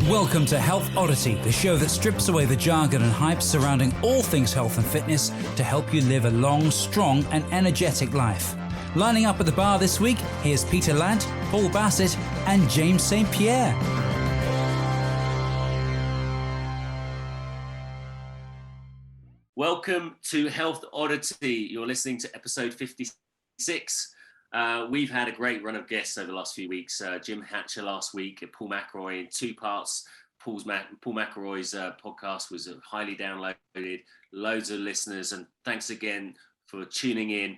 Welcome to Health Oddity, the show that strips away the jargon and hype surrounding all things health and fitness to help you live a long, strong and energetic life. Lining up at the bar this week, here's Peter Lant, Paul Bassett and James St. Pierre. Welcome to Health Oddity. You're listening to episode 56. We've had a great run of guests over the last few weeks. Jim Hatcher last week, Paul McElroy in 2 parts. Paul McElroy's podcast was highly downloaded, loads of listeners, and thanks again for tuning in,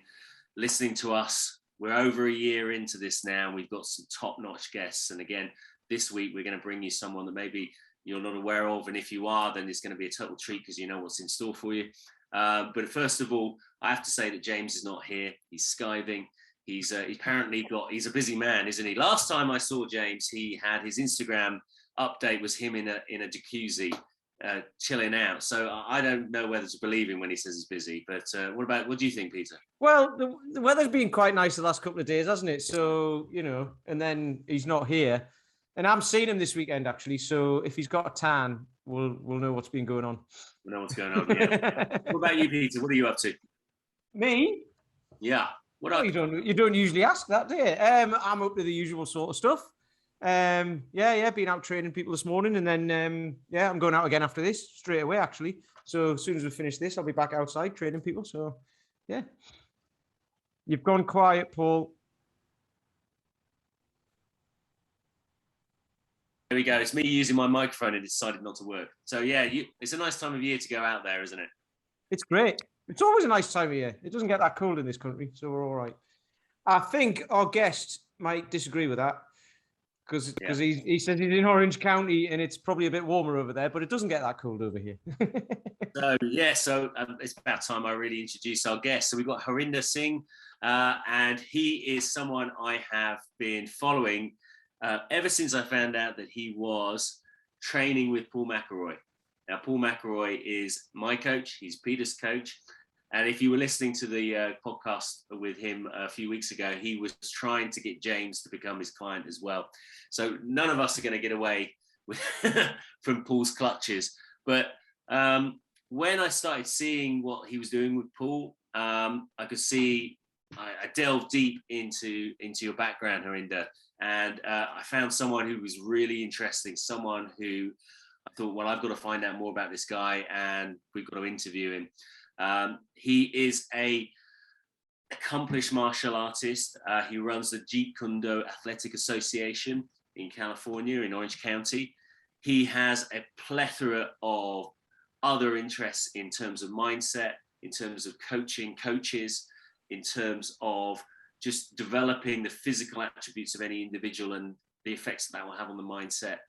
listening to us. We're over a year into this now, and we've got some top-notch guests. And again, this week we're going to bring you someone that maybe you're not aware of, and if you are, then it's going to be a total treat because you know what's in store for you. But first of all, I have to say that James is not here. He's skiving. He's a busy man, isn't he? Last time I saw James, he had his Instagram update was him in a jacuzzi, chilling out. So I don't know whether to believe him when he says he's busy. But what do you think, Peter? Well, the weather's been quite nice the last couple of days, hasn't it? So, and then he's not here. And I'm seeing him this weekend, actually. So if he's got a tan, we'll know what's been going on. We'll know what's going on, yeah. What about you, Peter? What are you up to? Me? Yeah. You don't usually ask that, do you? I'm up to the usual sort of stuff. Been out training people this morning, and then I'm going out again after this straight away, actually. So as soon as we finish this, I'll be back outside training people. So yeah, you've gone quiet, Paul. There we go. It's me using my microphone and it decided not to work. So yeah, it's a nice time of year to go out there, isn't it? It's great. It's always a nice time of year. It doesn't get that cold in this country, so we're all right. I think our guest might disagree with that because he says he's in Orange County and it's probably a bit warmer over there, but it doesn't get that cold over here. So it's about time I really introduce our guest. So we've got Harinder Singh, and he is someone I have been following ever since I found out that he was training with Paul McElroy. Now, Paul McElroy is my coach. He's Peter's coach. And if you were listening to the podcast with him a few weeks ago, he was trying to get James to become his client as well. So none of us are going to get away from Paul's clutches. But when I started seeing what he was doing with Paul, I could see, I delved deep into your background, Harinder. And I found someone who was really interesting, someone who I thought, well, I've got to find out more about this guy and we've got to interview him. He is a accomplished martial artist. He runs the Jeet Athletic Association in California, in Orange County. He has a plethora of other interests in terms of mindset, in terms of coaching coaches, in terms of just developing the physical attributes of any individual and the effects that will have on the mindset.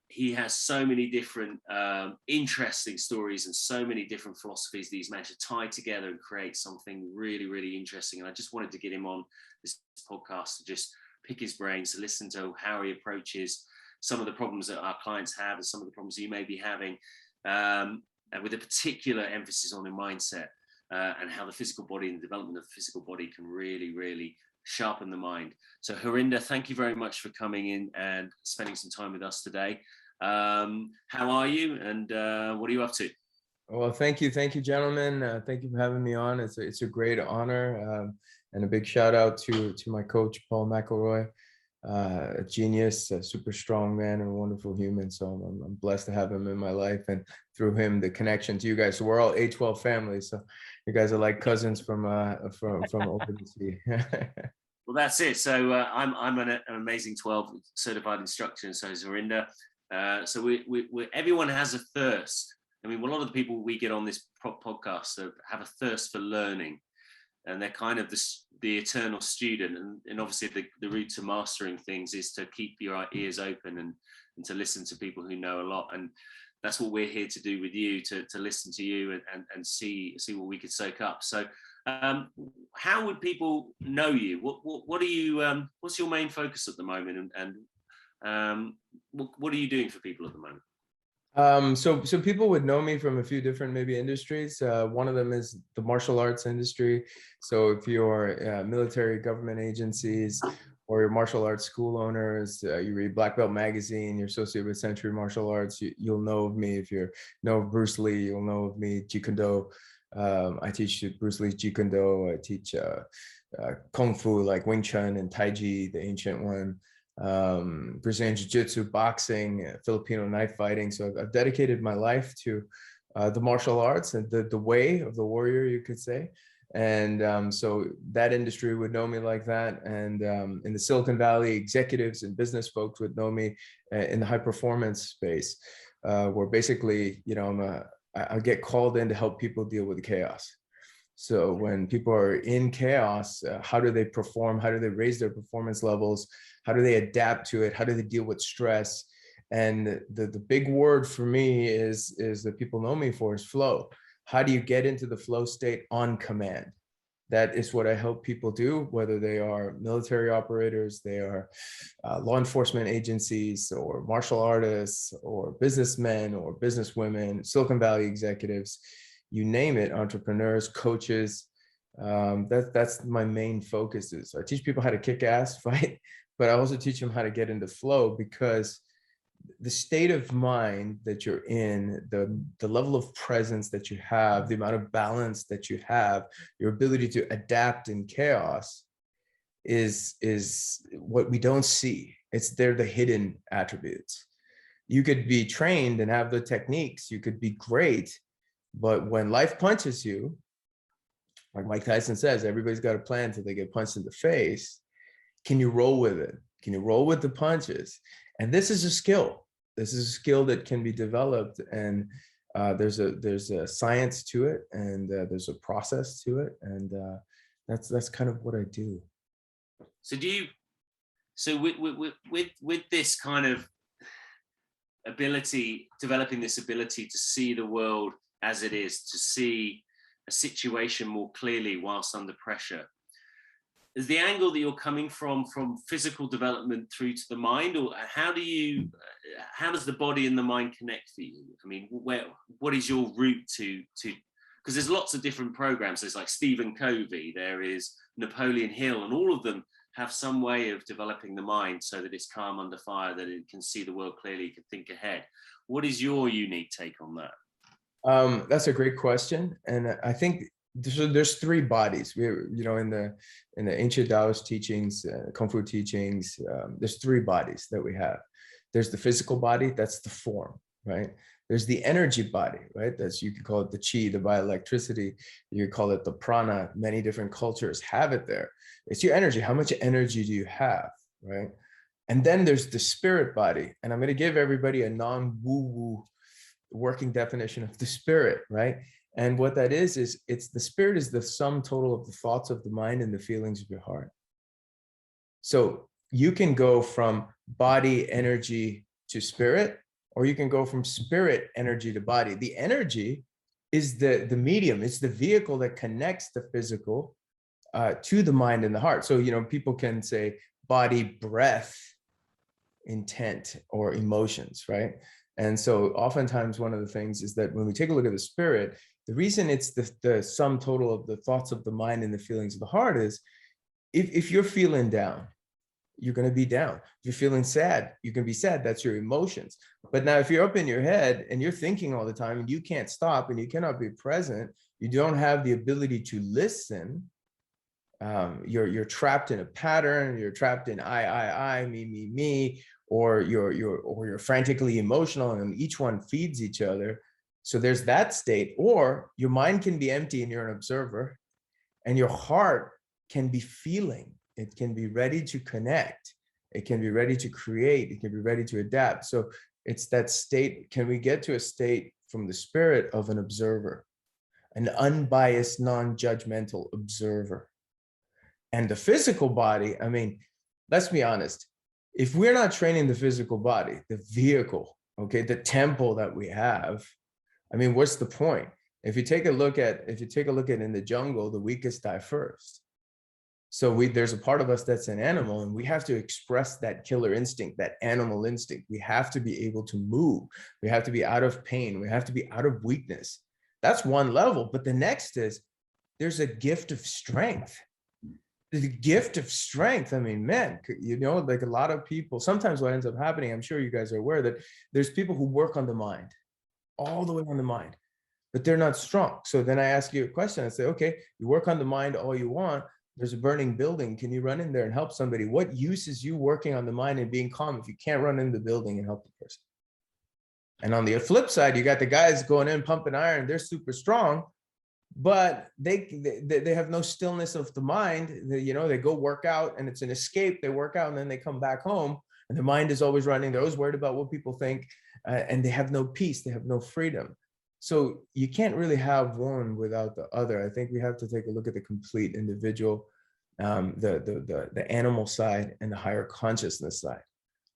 He has so many different interesting stories and so many different philosophies that he's managed to tie together and create something really, really interesting. And I just wanted to get him on this podcast to just pick his brains, to listen to how he approaches some of the problems that our clients have and some of the problems you may be having, and with a particular emphasis on the mindset and how the physical body and the development of the physical body can really, really sharpen the mind. So Harinder, thank you very much for coming in and spending some time with us today. How are you and what are you up to? Well, thank you, gentlemen. Thank you for having me on. It's a great honor, and a big shout out to my coach, Paul McElroy, a genius, a super strong man, and a wonderful human. So I'm blessed to have him in my life, and through him, the connection to you guys. So we're all A12 family. So you guys are like cousins from over the sea. Well, that's it. So I'm an amazing 12 certified instructor, and so is Harinder. So we everyone has a thirst. I mean, a lot of the people we get on this podcast have a thirst for learning, and they're kind of the eternal student. And obviously the route to mastering things is to keep your ears open and to listen to people who know a lot. And that's what we're here to do with you, to listen to you and see what we could soak up. So how would people know you? What are you? What's your main focus at the moment? And what are you doing for people at the moment? So people would know me from a few different maybe industries. One of them is the martial arts industry. So if you're military, government agencies, or you're martial arts school owners, you read Black Belt Magazine, you're associated with Century Martial Arts, you'll know of me. If you know of Bruce Lee, you'll know of me. Jeet Kune Do. I teach Bruce Lee's Jeet Kune Do. I teach Kung Fu, like Wing Chun and Tai Chi, the ancient one. Brazilian Jiu-Jitsu, boxing, Filipino knife fighting. So I've dedicated my life to the martial arts and the way of the warrior, you could say. And so that industry would know me like that. And in the Silicon Valley, executives and business folks would know me in the high performance space, where basically, you know, I get called in to help people deal with the chaos. So when people are in chaos, how do they perform? How do they raise their performance levels? How do they adapt to it? How do they deal with stress? And the big word for me is that people know me for is flow. How do you get into the flow state on command? That is what I help people do, whether they are military operators, they are law enforcement agencies, or martial artists, or businessmen, or businesswomen, Silicon Valley executives, you name it, entrepreneurs, coaches. That's my main focus is. I teach people how to kick ass, fight, but I also teach them how to get into flow, because the state of mind that you're in, the level of presence that you have, the amount of balance that you have, your ability to adapt in chaos is what we don't see. They're the hidden attributes. You could be trained and have the techniques, you could be great, but when life punches you, like Mike Tyson says, everybody's got a plan until they get punched in the face. Can you roll with it? Can you roll with the punches? And this is a skill. This is a skill that can be developed, and there's a science to it, and there's a process to it, and that's kind of what I do. So with this kind of ability, developing this ability to see the world as it is, to see a situation more clearly whilst under pressure, is the angle that you're coming from physical development through to the mind, or how does the body and the mind connect for you? I mean, what is your route to, because there's lots of different programs. There's like Stephen Covey, there is Napoleon Hill, and all of them have some way of developing the mind so that it's calm under fire, that it can see the world clearly, can think ahead. What is your unique take on that? That's a great question. And I think there's three bodies. You know, in the ancient Taoist teachings, Kung Fu teachings, there's three bodies that we have. There's the physical body, that's the form, right? There's the energy body, right? That's, you could call it the chi, the bioelectricity. You could call it the prana. Many different cultures have it there. It's your energy. How much energy do you have, right? And then there's the spirit body. And I'm going to give everybody a non-woo-woo working definition of the spirit, right? And what that is it's the spirit is the sum total of the thoughts of the mind and the feelings of your heart. So you can go from body energy to spirit, or you can go from spirit energy to body. The energy is the medium, it's the vehicle that connects the physical to the mind and the heart. So, you know, people can say body, breath, intent, or emotions, right? And so oftentimes one of the things is that when we take a look at the spirit, the reason it's the sum total of the thoughts of the mind and the feelings of the heart is if you're feeling down, you're going to be down. If you're feeling sad, you can be sad. That's your emotions. But now if you're up in your head and you're thinking all the time and you can't stop and you cannot be present, you don't have the ability to listen. You're trapped in a pattern. You're trapped in I, me, or you're frantically emotional, and each one feeds each other. So there's that state. Or your mind can be empty and you're an observer, and your heart can be feeling. It can be ready to connect. It can be ready to create. It can be ready to adapt. So it's that state. Can we get to a state from the spirit of an observer, an unbiased, non-judgmental observer? And the physical body, I mean, let's be honest. If we're not training the physical body, the vehicle, okay, the temple that we have, I mean, what's the point? If you take a look at in the jungle, the weakest die first. So there's a part of us that's an animal, and we have to express that killer instinct, that animal instinct. We have to be able to move. We have to be out of pain. We have to be out of weakness. That's one level. But the next is there's a gift of strength. the gift of strength. I mean, man, like a lot of people, sometimes what ends up happening, I'm sure you guys are aware that there's people who work on the mind, all the way on the mind, but they're not strong. So then I ask you a question. I say, okay, you work on the mind all you want. There's a burning building. Can you run in there and help somebody? What use is you working on the mind and being calm if you can't run in the building and help the person? And on the flip side, you got the guys going in pumping iron. They're super strong, but they have no stillness of the mind. They go work out and it's an escape. They work out and then they come back home and the mind is always running. They're always worried about what people think, and they have no peace. They have no freedom. So you can't really have one without the other. I think we have to take a look at the complete individual, the animal side and the higher consciousness side,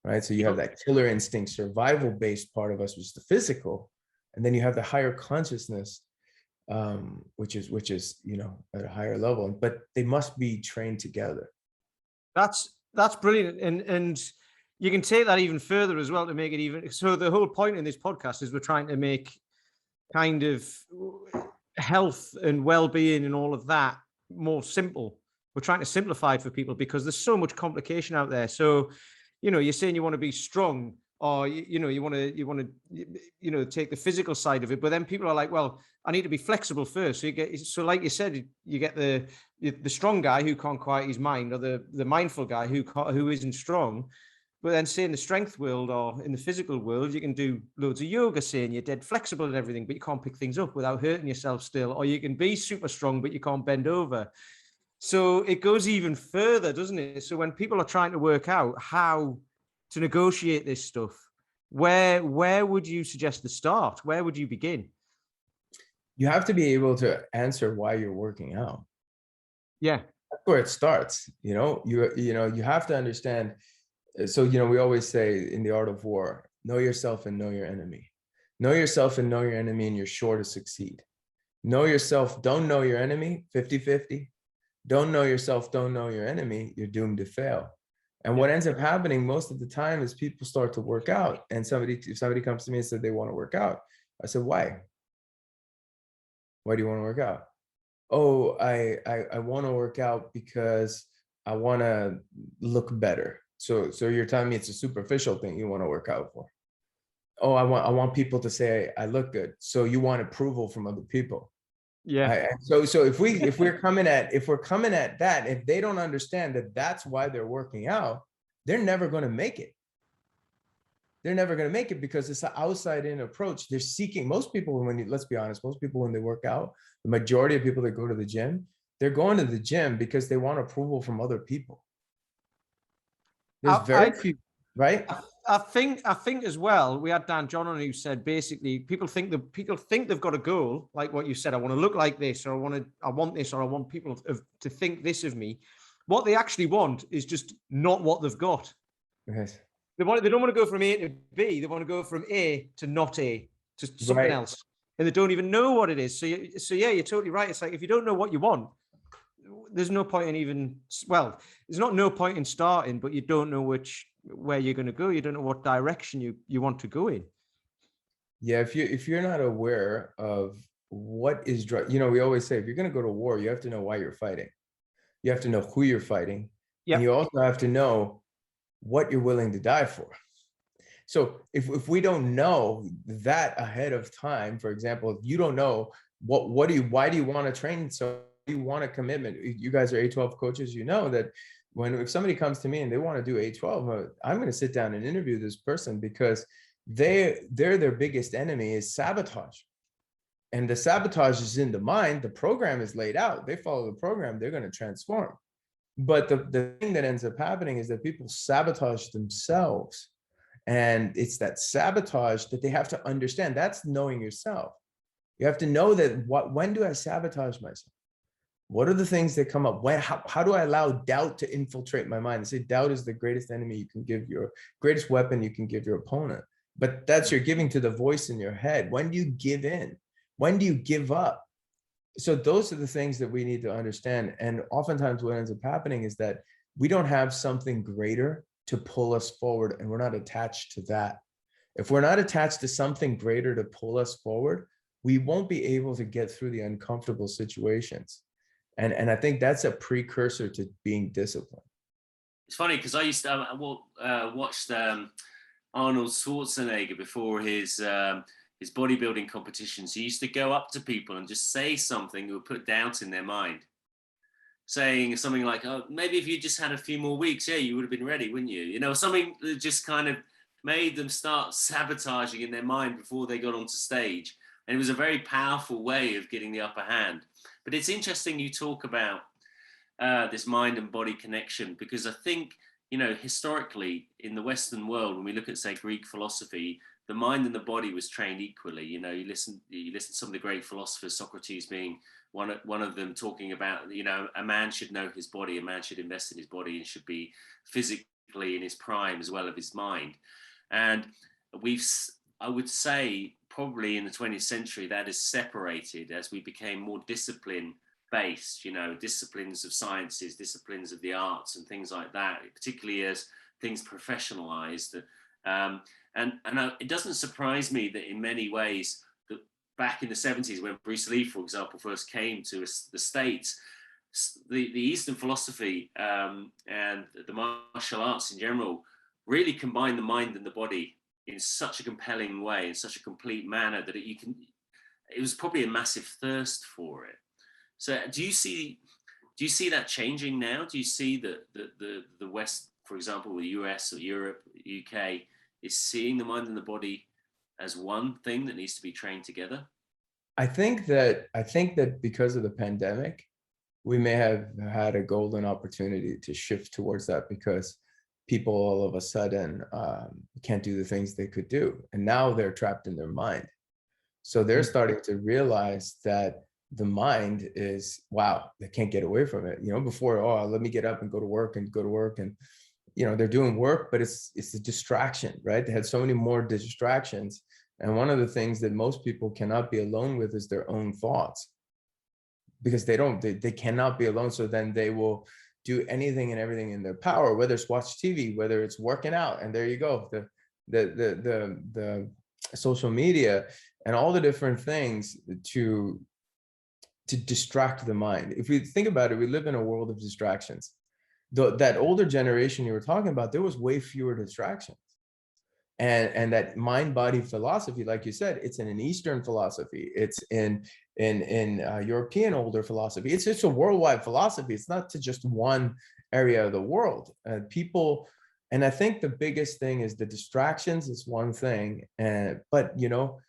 right? So you have that killer instinct, survival-based part of us, which is the physical, and then you have the higher consciousness, which is at a higher level. But they must be trained together. That's brilliant, and you can take that even further as well to make it even. So the whole point in this podcast is we're trying to make kind of health and well-being and all of that more simple. We're trying to simplify it for people because there's so much complication out there. So, you're saying you want to be strong, or you want to take the physical side of it, but then people are like, well, I need to be flexible first. So like you said, you get the strong guy who can't quiet his mind, or the mindful guy who isn't strong. But then, say in the strength world or in the physical world, you can do loads of yoga, saying you're dead flexible and everything, but you can't pick things up without hurting yourself still. Or you can be super strong, but you can't bend over. So it goes even further, doesn't it? So when people are trying to work out how to negotiate this stuff, where would you suggest to start? Where would you begin? You have to be able to answer why you're working out. Yeah, that's where it starts. You have to understand. So, we always say in the art of war, know yourself and know your enemy. Know yourself and know your enemy, and you're sure to succeed. Know yourself, don't know your enemy, 50-50. Don't know yourself, don't know your enemy, you're doomed to fail. And what ends up happening most of the time is people start to work out. And if somebody comes to me and said they want to work out, I said, why? Why do you want to work out? Oh, I want to work out because I want to look better. So you're telling me it's a superficial thing you want to work out for. Oh, I want people to say I look good. So you want approval from other people. Yeah. So if we're coming at that, if they don't understand that that's why they're working out, they're never going to make it. They're never going to make it because it's an outside in approach. They're seeking, most people, let's be honest, most people when they work out, the majority of people that go to the gym, they're going to the gym because they want approval from other people. There's very few, right? I think as well, we had Dan John on who said basically people think they've got a goal, like what you said, I want to look like this, or I want this, or I want people to think this of me. What they actually want is just not what they've got. Yes. They don't want to go from A to B. They want to go from A to not A, to something else. And they don't even know what it is. So yeah, you're totally right. It's like, if you don't know what you want, there's no point in there's not no point in starting, but you don't know where you're going to go. You don't know what direction you want to go in. Yeah. If you're not aware of what is, we always say, if you're going to go to war, you have to know why you're fighting. You have to know who you're fighting. Yep. And you also have to know what you're willing to die for. So if we don't know that ahead of time, for example, if you don't know why do you want to train? So you want a commitment. You guys are A12 coaches, that if somebody comes to me and they want to do A12, I'm going to sit down and interview this person because they're their biggest enemy is sabotage. And the sabotage is in the mind. The program is laid out. They follow the program, they're going to transform. But the thing that ends up happening is that people sabotage themselves. And it's that sabotage that they have to understand. That's knowing yourself. You have to know that when do I sabotage myself? What are the things that come up? How do I allow doubt to infiltrate my mind? They say doubt is the greatest enemy you can give greatest weapon you can give your opponent. But that's you're giving to the voice in your head. When do you give in? When do you give up? So those are the things that we need to understand. And oftentimes what ends up happening is that we don't have something greater to pull us forward, and we're not attached to that. If we're not attached to something greater to pull us forward, we won't be able to get through the uncomfortable situations. And I think that's a precursor to being disciplined. It's funny because I used to watch Arnold Schwarzenegger before his bodybuilding competitions. He used to go up to people and just say something that would put doubt in their mind, saying something like, "Oh, maybe if you just had a few more weeks, yeah, you would have been ready, wouldn't you?" You know, something that just kind of made them start sabotaging in their mind before they got onto stage. And it was a very powerful way of getting the upper hand. But it's interesting you talk about this mind and body connection, because I think, you know, historically in the Western world, when we look at, say, Greek philosophy, the mind and the body was trained equally. You know, you listen to some of the great philosophers, Socrates being one of them, talking about, you know, a man should know his body, a man should invest in his body, and should be physically in his prime as well as his mind. And I would say, probably in the 20th century, that is separated as we became more discipline based, you know, disciplines of sciences, disciplines of the arts and things like that, particularly as things professionalized. It doesn't surprise me that in many ways, that back in the 70s, when Bruce Lee, for example, first came to the States, the Eastern philosophy and the martial arts in general really combined the mind and the body in such a compelling way, in such a complete manner, that it was probably a massive thirst for it. So do you see that changing now? Do you see that the West, for example, the US or Europe, UK, is seeing the mind and the body as one thing that needs to be trained together? I think that because of the pandemic, we may have had a golden opportunity to shift towards that, because people all of a sudden can't do the things they could do. And now they're trapped in their mind. So they're starting to realize that the mind is, wow, they can't get away from it. You know, before, oh, let me get up and go to work. And, you know, they're doing work, but it's a distraction, right? They had so many more distractions. And one of the things that most people cannot be alone with is their own thoughts, because they cannot be alone. So then they will do anything and everything in their power, whether it's watch TV, whether it's working out. And there you go, the social media and all the different things to distract the mind. If we think about it, we live in a world of distractions. That older generation you were talking about, there was way fewer distractions. And that mind-body philosophy, like you said, it's in an Eastern philosophy. It's in European older philosophy. It's just a worldwide philosophy. It's not to just one area of the world. People, and I think the biggest thing is the distractions is one thing, but you know,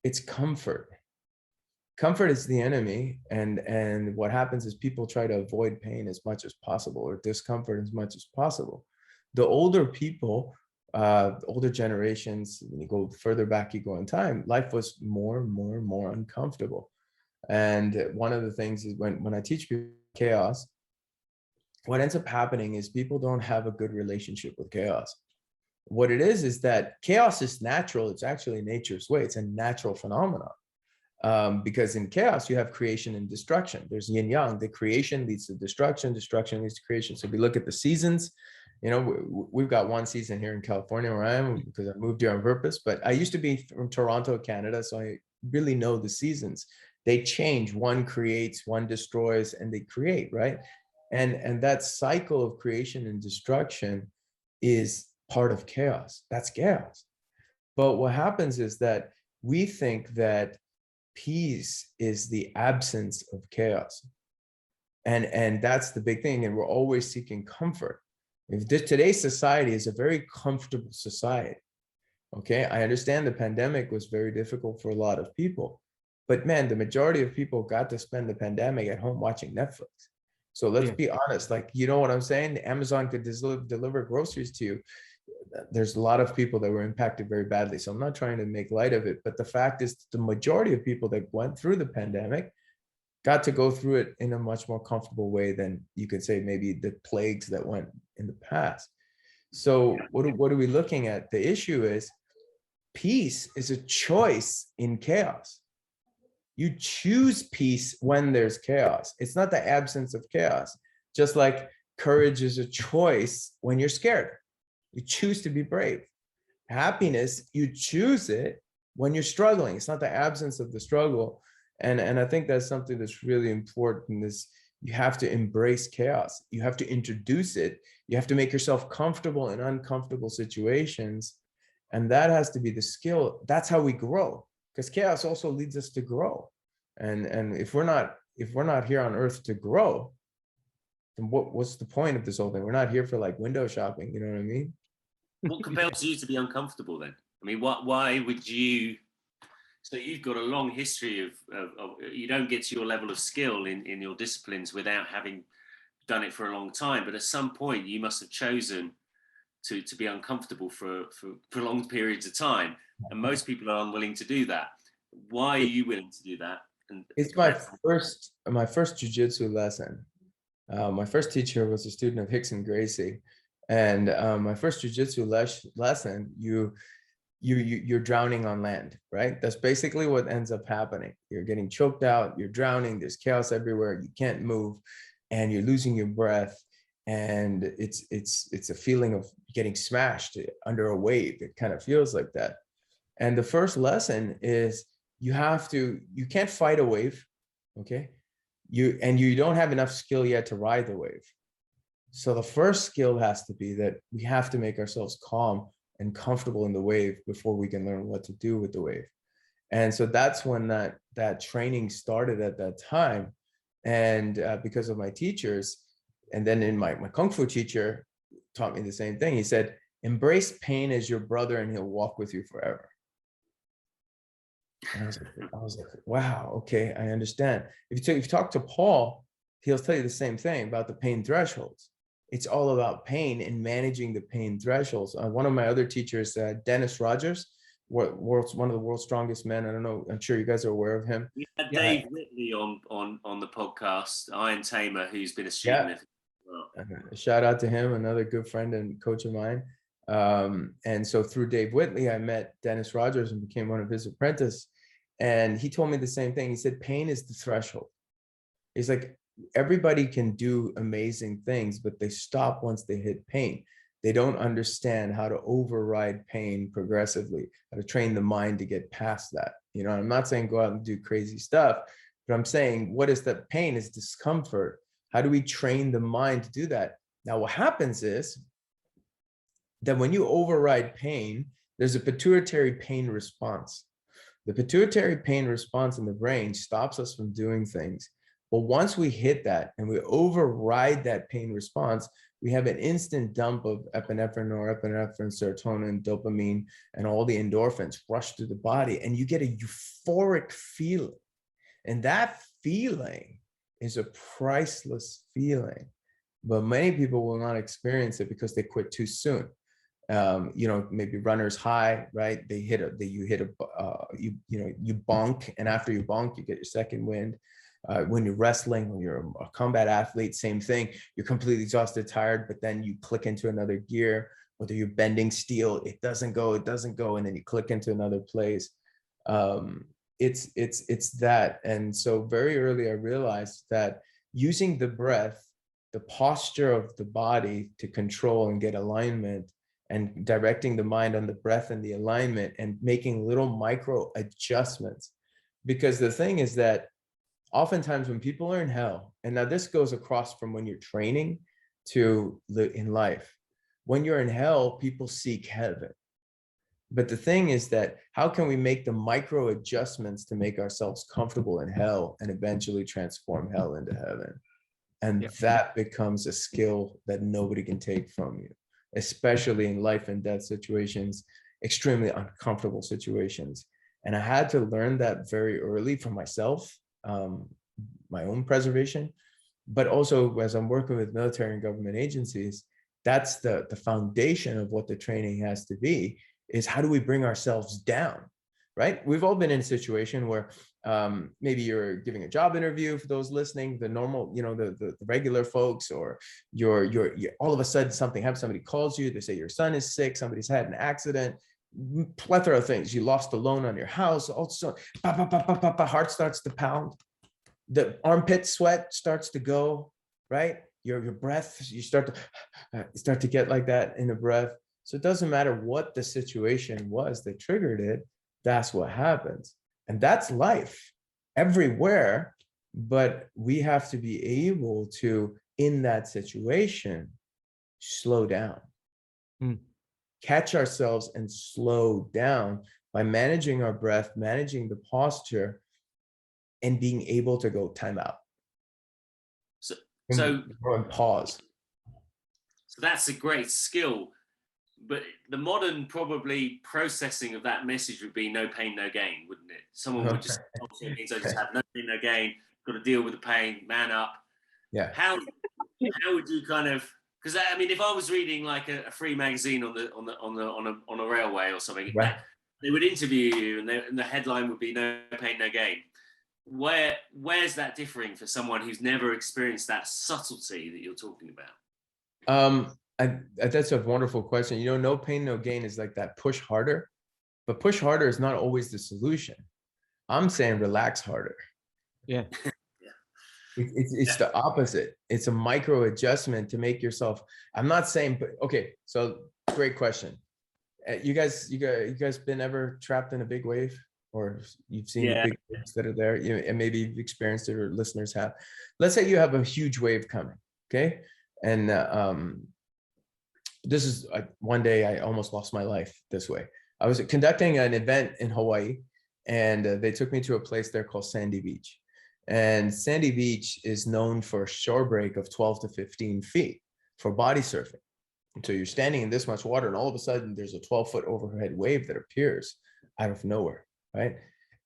it's comfort. Comfort is the enemy, and what happens is people try to avoid pain as much as possible, or discomfort as much as possible. The older people, older generations, when you go further back, you go in time, life was more and more uncomfortable. And one of the things is when I teach people chaos, what ends up happening is people don't have a good relationship with chaos. What it is that chaos is natural. It's actually nature's way. It's a natural phenomenon. Because in chaos, you have creation and destruction. There's yin yang. The creation leads to destruction. Destruction leads to creation. So if we look at the seasons, you know, we've got one season here in California where I am, because I moved here on purpose. But I used to be from Toronto, Canada, so I really know the seasons. They change. One creates, one destroys, and they create, right? And that cycle of creation and destruction is part of chaos. That's chaos. But what happens is that we think that peace is the absence of chaos. And that's the big thing. And we're always seeking comfort. Today's society is a very comfortable society. Okay, I understand the pandemic was very difficult for a lot of people, but man, the majority of people got to spend the pandemic at home watching Netflix. So let's be honest, like, you know what I'm saying? Amazon could deliver groceries to you. There's a lot of people that were impacted very badly. So I'm not trying to make light of it, but the fact is the majority of people that went through the pandemic got to go through it in a much more comfortable way than you could say maybe the plagues that went in the past. So what are we looking at? The issue is peace is a choice in chaos. You choose peace when there's chaos. It's not the absence of chaos. Just like courage is a choice when you're scared. You choose to be brave. Happiness, you choose it when you're struggling. It's not the absence of the struggle. And I think that's something that's really important, is you have to embrace chaos. You have to introduce it. You have to make yourself comfortable in uncomfortable situations. And that has to be the skill. That's how we grow, because chaos also leads us to grow. And if we're not here on earth to grow, then what's the point of this whole thing? We're not here for like window shopping. You know what I mean? What compels you to be uncomfortable then? I mean, why would you? So you've got a long history of you don't get to your level of skill in your disciplines without having done it for a long time. But at some point, you must have chosen to be uncomfortable for prolonged periods of time. And most people are unwilling to do that. Why are you willing to do that? And it's my first jiu-jitsu lesson. My first teacher was a student of Hickson Gracie. And my first jiu-jitsu lesson, you're drowning on land, right? That's basically what ends up happening. You're getting choked out, you're drowning, there's chaos everywhere, you can't move, and you're losing your breath. And it's a feeling of getting smashed under a wave. It kind of feels like that. And the first lesson is you can't fight a wave, okay? You don't have enough skill yet to ride the wave. So the first skill has to be that we have to make ourselves calm and comfortable in the wave before we can learn what to do with the wave. And so that's when that training started at that time. And because of my teachers, and then in my Kung Fu teacher taught me the same thing. He said, embrace pain as your brother and he'll walk with you forever. And I was like, wow, okay, I understand. If you talk to Paul, he'll tell you the same thing about the pain thresholds. It's all about pain and managing the pain thresholds. One of my other teachers, Dennis Rogers, one of the world's strongest men. I don't know. I'm sure you guys are aware of him. We had Dave Whitley on the podcast, Iron Tamer, who's been a student of. Well. Shout out to him, another good friend and coach of mine. And so through Dave Whitley, I met Dennis Rogers and became one of his apprentices. And he told me the same thing. He said, pain is the threshold. He's like, everybody can do amazing things, but they stop once they hit pain. They don't understand how to override pain progressively, how to train the mind to get past that. You know, I'm not saying go out and do crazy stuff, but I'm saying what is that pain is discomfort. How do we train the mind to do that? Now, what happens is that when you override pain, there's a pituitary pain response. The pituitary pain response in the brain stops us from doing things. But once we hit that and we override that pain response, we have an instant dump of epinephrine, norepinephrine, serotonin, dopamine, and all the endorphins rush through the body, and you get a euphoric feeling. And that feeling is a priceless feeling, but many people will not experience it because they quit too soon. You know, maybe runner's high, right? You bonk, and after you bonk, you get your second wind. When you're wrestling, when you're a combat athlete, same thing. You're completely exhausted, tired, but then you click into another gear. Whether you're bending steel, it doesn't go, and then you click into another place. It's that. And so very early, I realized that using the breath, the posture of the body to control and get alignment, and directing the mind on the breath and the alignment, and making little micro adjustments. Because the thing is that oftentimes when people are in hell, and now this goes across from when you're training to in life, when you're in hell, people seek heaven. But the thing is that how can we make the micro adjustments to make ourselves comfortable in hell and eventually transform hell into heaven? And that becomes a skill that nobody can take from you, especially in life and death situations, extremely uncomfortable situations. And I had to learn that very early for myself, my own preservation, but also as I'm working with military and government agencies, that's the foundation of what the training has to be, is how do we bring ourselves down, right? We've all been in a situation where maybe you're giving a job interview, for those listening, the normal, you know, the regular folks, or you're all of a sudden something happens, somebody calls you, they say your son is sick, somebody's had an accident, plethora of things, you lost a loan on your house, also heart starts to pound, the armpit sweat starts to go, right? Your breath, you start to get like that in the breath. So it doesn't matter what the situation was that triggered it, that's what happens. And that's life everywhere. but we have to be able to, in that situation, slow down, catch ourselves and slow down by managing our breath, managing the posture, and being able to go time out. So pause. So that's a great skill, but the modern probably processing of that message would be no pain, no gain, wouldn't it? Someone would just, obviously it means I just have no pain, no gain, got to deal with the pain, man up. Yeah. How would you kind of, because I mean, if I was reading like a free magazine on a railway or something, Right. They would interview you, and the headline would be "No pain, no gain." Where's that differing for someone who's never experienced that subtlety that you're talking about? That's a wonderful question. You know, no pain, no gain is like that push harder, but push harder is not always the solution. I'm saying relax harder. Yeah. It's the opposite. It's a micro adjustment to make yourself. I'm not saying, but okay. So great question. You guys been ever trapped in a big wave, or you've seen the big waves that are there? And maybe you've experienced it, or listeners have. Let's say you have a huge wave coming. Okay, and this is one day I almost lost my life this way. I was conducting an event in Hawaii, and they took me to a place there called Sandy Beach. And Sandy Beach is known for a shore break of 12 to 15 feet for body surfing. And so you're standing in this much water, and all of a sudden there's a 12-foot overhead wave that appears out of nowhere, right?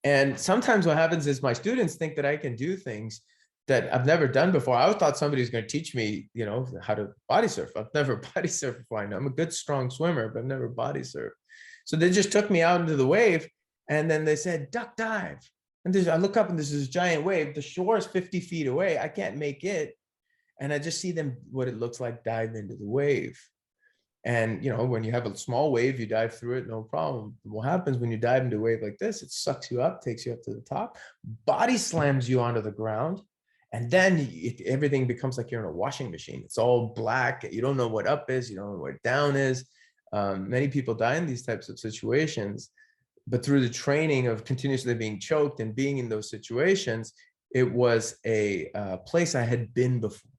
And sometimes what happens is my students think that I can do things that I've never done before. I always thought somebody was going to teach me, you know, how to body surf. I've never body surfed before. I know I'm a good, strong swimmer, but I've never body surfed. So they just took me out into the wave, and then they said, duck dive. And I look up, and there's this giant wave. The shore is 50 feet away. I can't make it. And I just see them, what it looks like, dive into the wave. And, you know, when you have a small wave, you dive through it, no problem. What happens when you dive into a wave like this? It sucks you up, takes you up to the top, body slams you onto the ground. And then everything becomes like you're in a washing machine. It's all black. You don't know what up is. You don't know what down is. Many people die in these types of situations. But through the training of continuously being choked and being in those situations, it was a place I had been before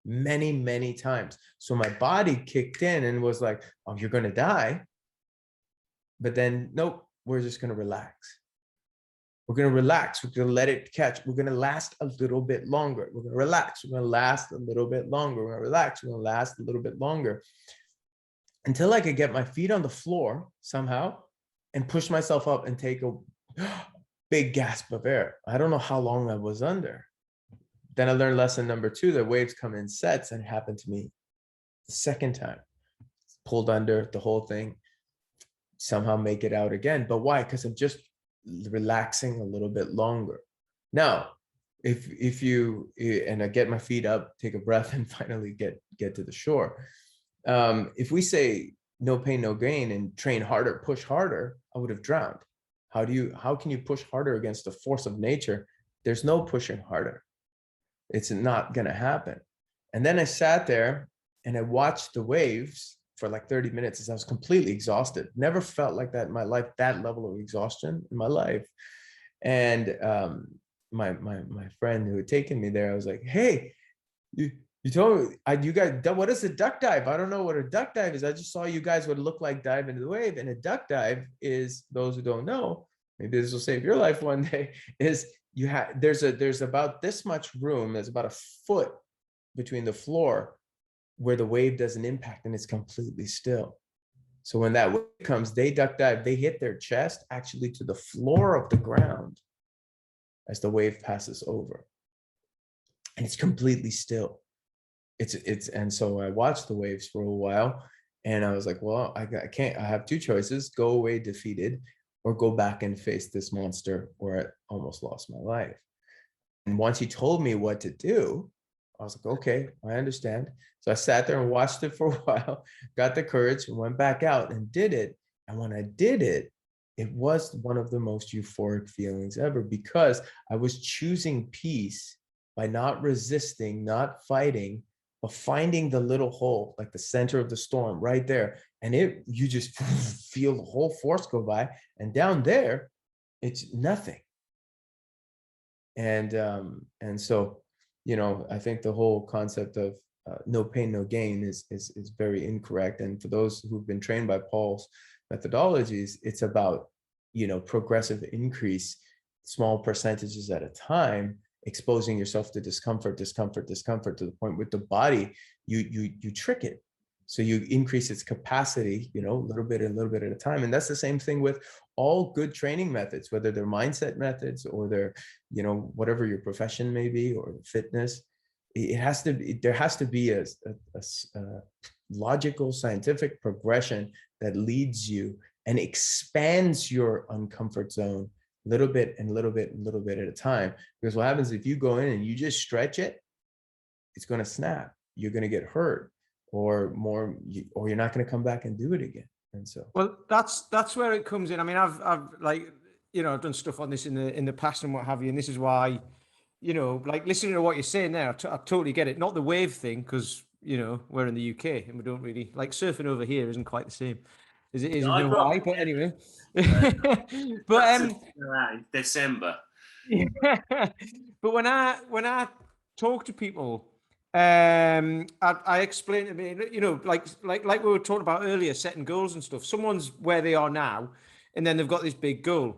many, many times. So my body kicked in and was like, oh, you're going to die. But then, nope, we're just going to relax. We're going to relax. We're going to let it catch. We're going to last a little bit longer. We're going to relax. We're going to last a little bit longer. We're going to relax. We're going to last a little bit longer until I could get my feet on the floor somehow and push myself up and take a big gasp of air. I don't know how long I was under. Then I learned lesson number 2, that waves come in sets, and it happened to me the second time. Pulled under the whole thing, somehow make it out again. But why? Because I'm just relaxing a little bit longer. Now, if you, and I get my feet up, take a breath, and finally get to the shore. If we say no pain, no gain, and train harder, push harder, I would have drowned. How can you push harder against the force of nature? There's no pushing harder. It's not going to happen. And then I sat there and I watched the waves for like 30 minutes as I was completely exhausted. Never felt like that in my life, that level of exhaustion in my life. And my friend who had taken me there, I was like, hey, you told me, you guys, what is a duck dive? I don't know what a duck dive is. I just saw you guys would look like dive into the wave. And a duck dive is, those who don't know, maybe this will save your life one day, is there's about this much room, there's about a foot between the floor where the wave doesn't impact, and it's completely still. So when that wave comes, they duck dive, they hit their chest actually to the floor of the ground as the wave passes over. And it's completely still. And so I watched the waves for a while, and I was like, well, I can't, I have 2 choices: go away defeated, or go back and face this monster where I almost lost my life. And once he told me what to do, I was like, okay, I understand. So I sat there and watched it for a while, got the courage, and went back out and did it. And when I did it, it was one of the most euphoric feelings ever, because I was choosing peace by not resisting, not fighting, but finding the little hole, like the center of the storm right there. And you just feel the whole force go by. And down there, it's nothing. And so, you know, I think the whole concept of no pain, no gain is very incorrect. And for those who've been trained by Paul's methodologies, it's about, you know, progressive increase, small percentages at a time, exposing yourself to discomfort to the point with the body, you trick it. So you increase its capacity, you know, a little bit at a time. And that's the same thing with all good training methods, whether they're mindset methods or they're, you know, whatever your profession may be, or fitness. It has to be, there has to be a logical, scientific progression that leads you and expands your uncomfort zone little bit at a time. Because what happens if you go in and you just stretch it, it's going to snap. You're going to get hurt, or you're not going to come back and do it again. And so, well, that's where it comes in. I mean, I've like, you know, I've done stuff on this in the past and what have you, and this is why, you know, like listening to what you're saying there, I totally get it. Not the wave thing, because, you know, we're in the UK and we don't really like surfing over here isn't quite the same as it is in Hawaii. But anyway, but in December. Yeah. But when I talk to people, I explain to me, you know, like we were talking about earlier, setting goals and stuff. Someone's where they are now, and then they've got this big goal.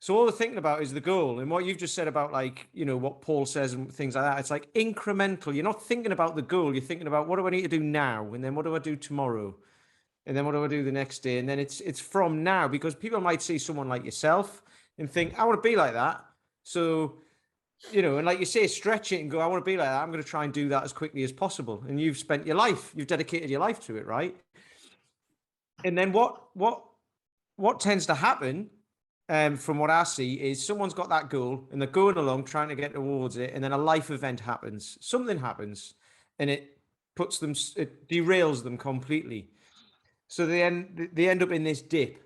So all they're thinking about is the goal. And what you've just said about, like, you know, what Paul says and things like that, it's like incremental. You're not thinking about the goal. You're thinking about, what do I need to do now? And then what do I do tomorrow? And then what do I do the next day? And then it's from now, because people might see someone like yourself and think, I want to be like that. So, you know, and like you say, stretch it and go, I want to be like that. I'm going to try and do that as quickly as possible. And you've spent your life, you've dedicated your life to it, right? And then what tends to happen, from what I see, is someone's got that goal and they're going along trying to get towards it, and then a life event happens, something happens, and it derails them completely. So they end up in this dip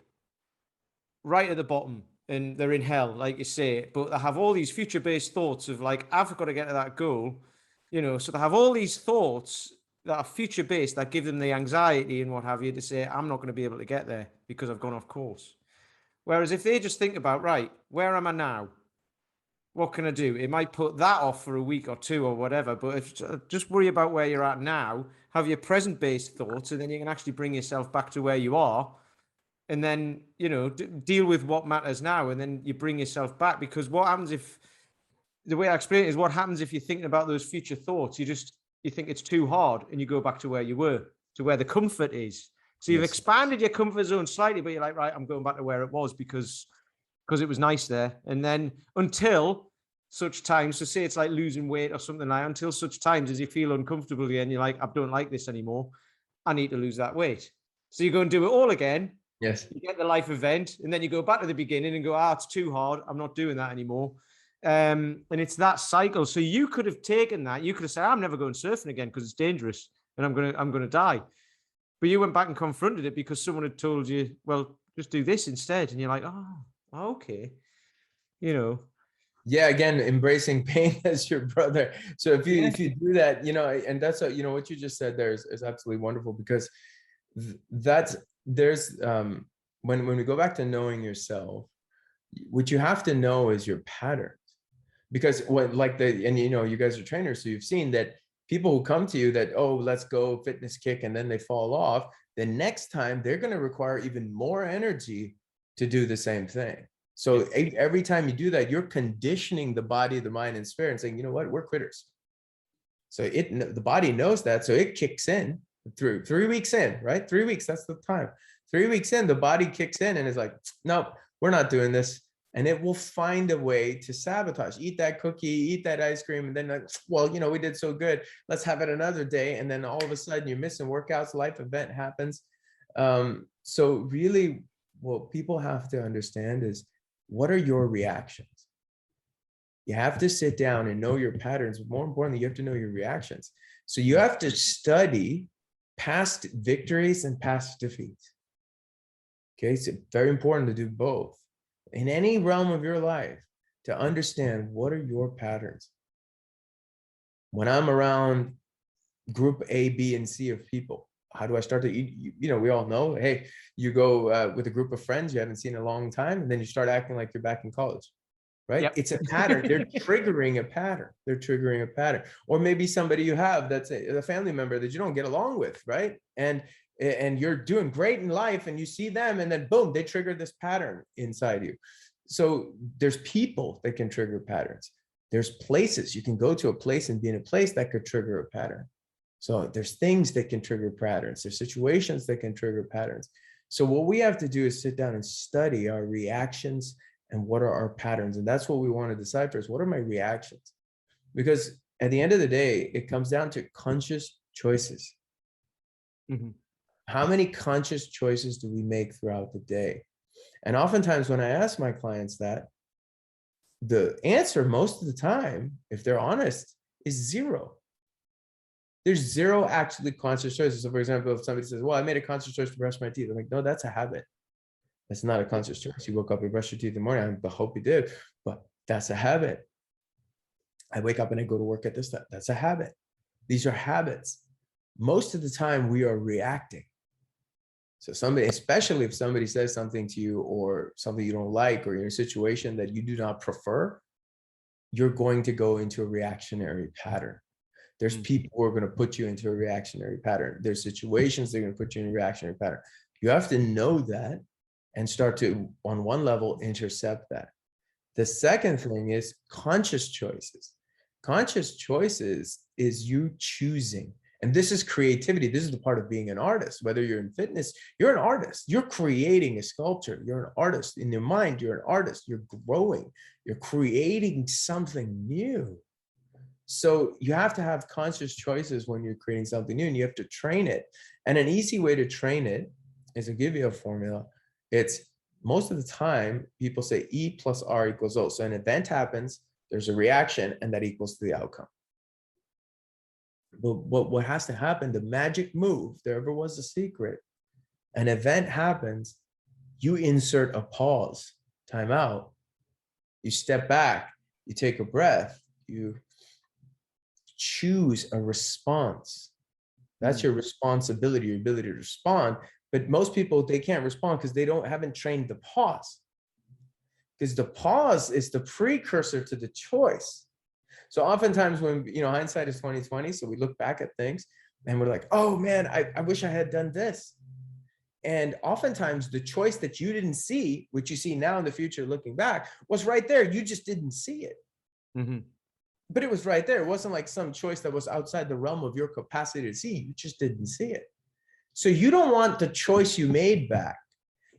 right at the bottom, and they're in hell, like you say. But they have all these future-based thoughts of, like, I've got to get to that goal, you know. So they have all these thoughts that are future-based that give them the anxiety and what have you to say, I'm not going to be able to get there because I've gone off course. Whereas if they just think about, right, where am I now? What can I do? It might put that off for a week or two or whatever, but if just worry about where you're at now, have your present-based thoughts, and then you can actually bring yourself back to where you are, and then, you know, deal with what matters now, and then you bring yourself back. Because what happens if, the way I explain it is, what happens if you're thinking about those future thoughts, you think it's too hard, and you go back to where you were, to where the comfort is. So you've expanded your comfort zone slightly, but you're like, right, I'm going back to where it was because it was nice there. And then until such times, so say it's like losing weight or something, like, until such times as you feel uncomfortable again, you're like, I don't like this anymore. I need to lose that weight. So you go and do it all again. yes, You get the life event, and then you go back to the beginning and go, it's too hard. I'm not doing that anymore. And it's that cycle. So you could have taken that. You could have said, I'm never going surfing again because it's dangerous and I'm going to die. But you went back and confronted it because someone had told you, well, just do this instead. And you're like, okay. You know. Yeah, again, embracing pain as your brother. So if you do that, you know, and that's you know, what you just said there is absolutely wonderful, because there's when we go back to knowing yourself, what you have to know is your patterns. Because and you know, you guys are trainers, so you've seen that people who come to you that, oh, let's go fitness kick, and then they fall off, the next time they're going to require even more energy to do the same thing. So every time you do that, you're conditioning the body, the mind, and spirit, and saying, you know what, we're quitters. So the body knows that, so it kicks in through 3 weeks in, right? 3 weeks, that's the time. 3 weeks in, the body kicks in and is like, nope, we're not doing this. And it will find a way to sabotage. Eat that cookie, eat that ice cream, and then, well, you know, we did so good, let's have it another day. And then all of a sudden you're missing workouts, life event happens. So really what people have to understand is, what are your reactions? You have to sit down and know your patterns. But more importantly, you have to know your reactions. So you have to study past victories and past defeats. Okay, so very important to do both in any realm of your life, to understand what are your patterns. When I'm around group A, B, and C of people, how do I start to eat? You know, we all know, hey, you go with a group of friends you haven't seen in a long time, and then you start acting like you're back in college. right? Yep. It's a pattern. They're triggering a pattern. They're triggering a pattern. Or maybe somebody you have that's a family member that you don't get along with, right? And you're doing great in life and you see them and then boom, they trigger this pattern inside you. So there's people that can trigger patterns. There's places you can go to a place and be in a place that could trigger a pattern. So there's things that can trigger patterns. There's situations that can trigger patterns. So what we have to do is sit down and study our reactions and what are our patterns. And that's what we want to decipher is what are my reactions? Because at the end of the day, it comes down to conscious choices. Mm-hmm. How many conscious choices do we make throughout the day? And oftentimes when I ask my clients that, the answer most of the time, if they're honest, is zero. There's zero actually conscious choices. So for example, if somebody says, well, I made a conscious choice to brush my teeth. I'm like, no, that's a habit. That's not a conscious choice. You woke up and brushed your teeth in the morning. I hope you did, but that's a habit. I wake up and I go to work at this time. That's a habit. These are habits. Most of the time we are reacting. So somebody, especially if somebody says something to you or something you don't like, or you're in a situation that you do not prefer, you're going to go into a reactionary pattern. There's people who are going to put you into a reactionary pattern. There's situations that are going to put you in a reactionary pattern. You have to know that and start to, on one level, intercept that. The second thing is conscious choices. Conscious choices is you choosing. And this is creativity. This is the part of being an artist. Whether you're in fitness, you're an artist. You're creating a sculpture. You're an artist. In your mind, you're an artist. You're growing. You're creating something new. So you have to have conscious choices when you're creating something new, and you have to train it. And an easy way to train it is to give you a formula. It's most of the time, people say E plus R equals O. So an event happens, there's a reaction, and that equals to the outcome. But what has to happen, the magic move, there ever was a secret, an event happens, you insert a pause, time out, you step back, you take a breath, you choose a response. That's your responsibility, your ability to respond. But most people, they can't respond because they haven't trained the pause. Because the pause is the precursor to the choice. So oftentimes when, hindsight is 20/20, so we look back at things and we're like, oh man, I wish I had done this. And oftentimes the choice that you didn't see, which you see now in the future looking back, was right there. You just didn't see it. Mm-hmm. But it was right there. It wasn't like some choice that was outside the realm of your capacity to see. You just didn't see it. So you don't want the choice you made back.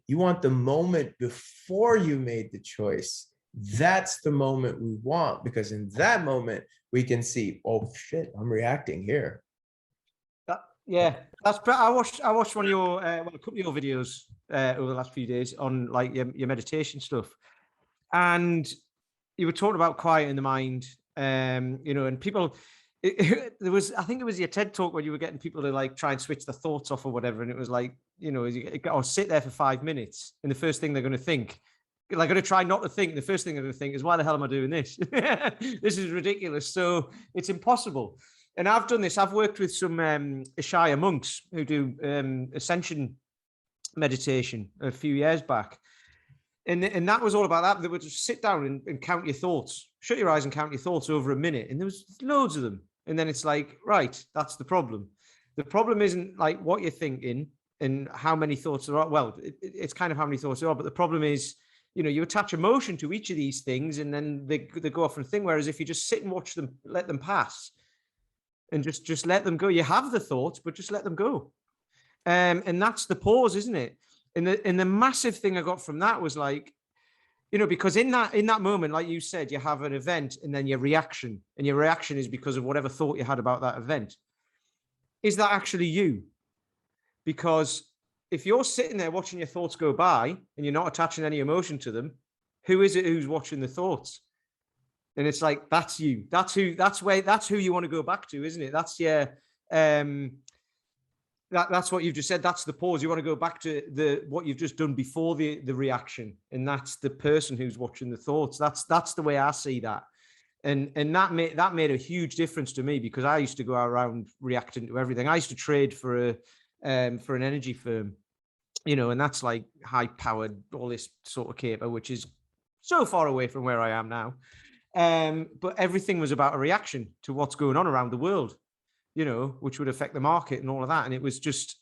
You want the moment before you made the choice. That's the moment we want, because in that moment we can see, oh shit, I'm reacting here. I watched one of your a couple of your videos over the last few days on like your meditation stuff, and you were talking about quieting the mind, and people. There was, I think it was your TED talk where you were getting people to like try and switch their thoughts off or whatever, and it was like, or sit there for 5 minutes, and the first thing they're going to think, like, going to try not to think. The first thing they're going to think is, why the hell am I doing this? This is ridiculous. So it's impossible. And I've done this. I've worked with some Ishaya monks who do ascension meditation a few years back. And that was all about that. They would just sit down and count your thoughts, shut your eyes and count your thoughts over a minute. And there was loads of them. And then it's like, right, that's the problem. The problem isn't like what you're thinking and how many thoughts there are. Well, it's kind of how many thoughts there are. But the problem is, you attach emotion to each of these things, and then they go off and think. Whereas if you just sit and watch them, let them pass, and just let them go. You have the thoughts, but just let them go. And that's the pause, isn't it? And the massive thing I got from that was like, because in that moment, like you said, you have an event and then your reaction, and your reaction is because of whatever thought you had about that event. Is that actually you? Because if you're sitting there watching your thoughts go by and you're not attaching any emotion to them, who is it who's watching the thoughts? And it's like, that's you. That's who you want to go back to, isn't it? That's that's what you've just said. That's the pause. You want to go back to what you've just done before the reaction. And that's the person who's watching the thoughts. That's the way I see that. And that made a huge difference to me, because I used to go around reacting to everything. I used to trade for an energy firm, and that's like high powered, all this sort of caper, which is so far away from where I am now. But everything was about a reaction to what's going on around the world, you know, which would affect the market and all of that. And it was just,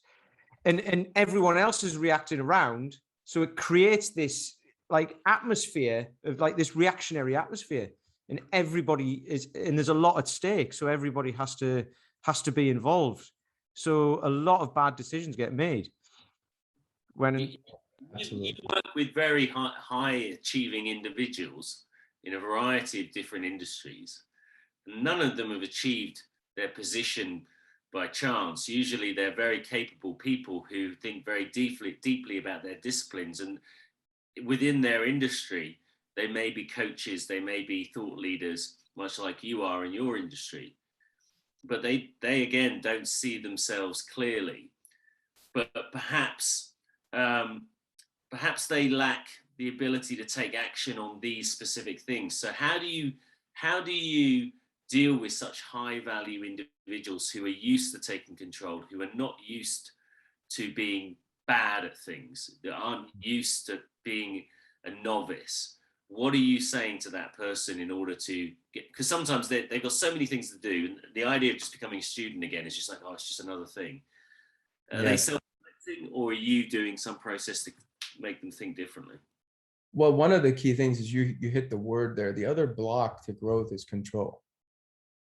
and everyone else is reacting around. So it creates this like atmosphere of like this reactionary atmosphere, and everybody is, and there's a lot at stake. So everybody has to be involved. So a lot of bad decisions get made. When you work with very high achieving individuals in a variety of different industries. None of them have achieved their position by chance. Usually they're very capable people who think very deeply about their disciplines, and within their industry, they may be coaches, they may be thought leaders, much like you are in your industry. But they again don't see themselves clearly. But perhaps they lack the ability to take action on these specific things. So how do you deal with such high value individuals who are used to taking control, who are not used to being bad at things, that aren't used to being a novice? What are you saying to that person in order to get, because sometimes they've got so many things to do, and the idea of just becoming a student again is just like, oh, it's just another thing. Are they self-reflecting, or are you doing some process to make them think differently? Well, one of the key things is you hit the word there. The other block to growth is control.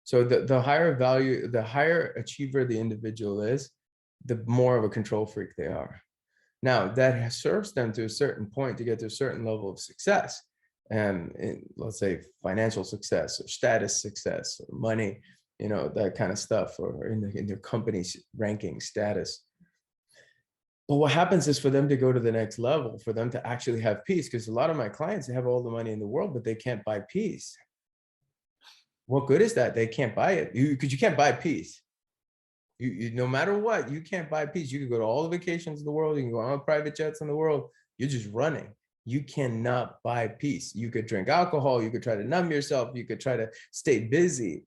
So the higher value, the higher achiever the individual is, the more of a control freak they are. Now, that serves them to a certain point to get to a certain level of success. Let's say financial success or status success or money, you know, that kind of stuff, or in their company's ranking status. But what happens is for them to go to the next level, for them to actually have peace, because a lot of my clients, they have all the money in the world, but they can't buy peace. What good is that? They can't buy it because you can't buy peace. You no matter what, you can't buy peace. You can go to all the vacations in the world. You can go on private jets in the world. You're just running. You cannot buy peace. You could drink alcohol. You could try to numb yourself. You could try to stay busy.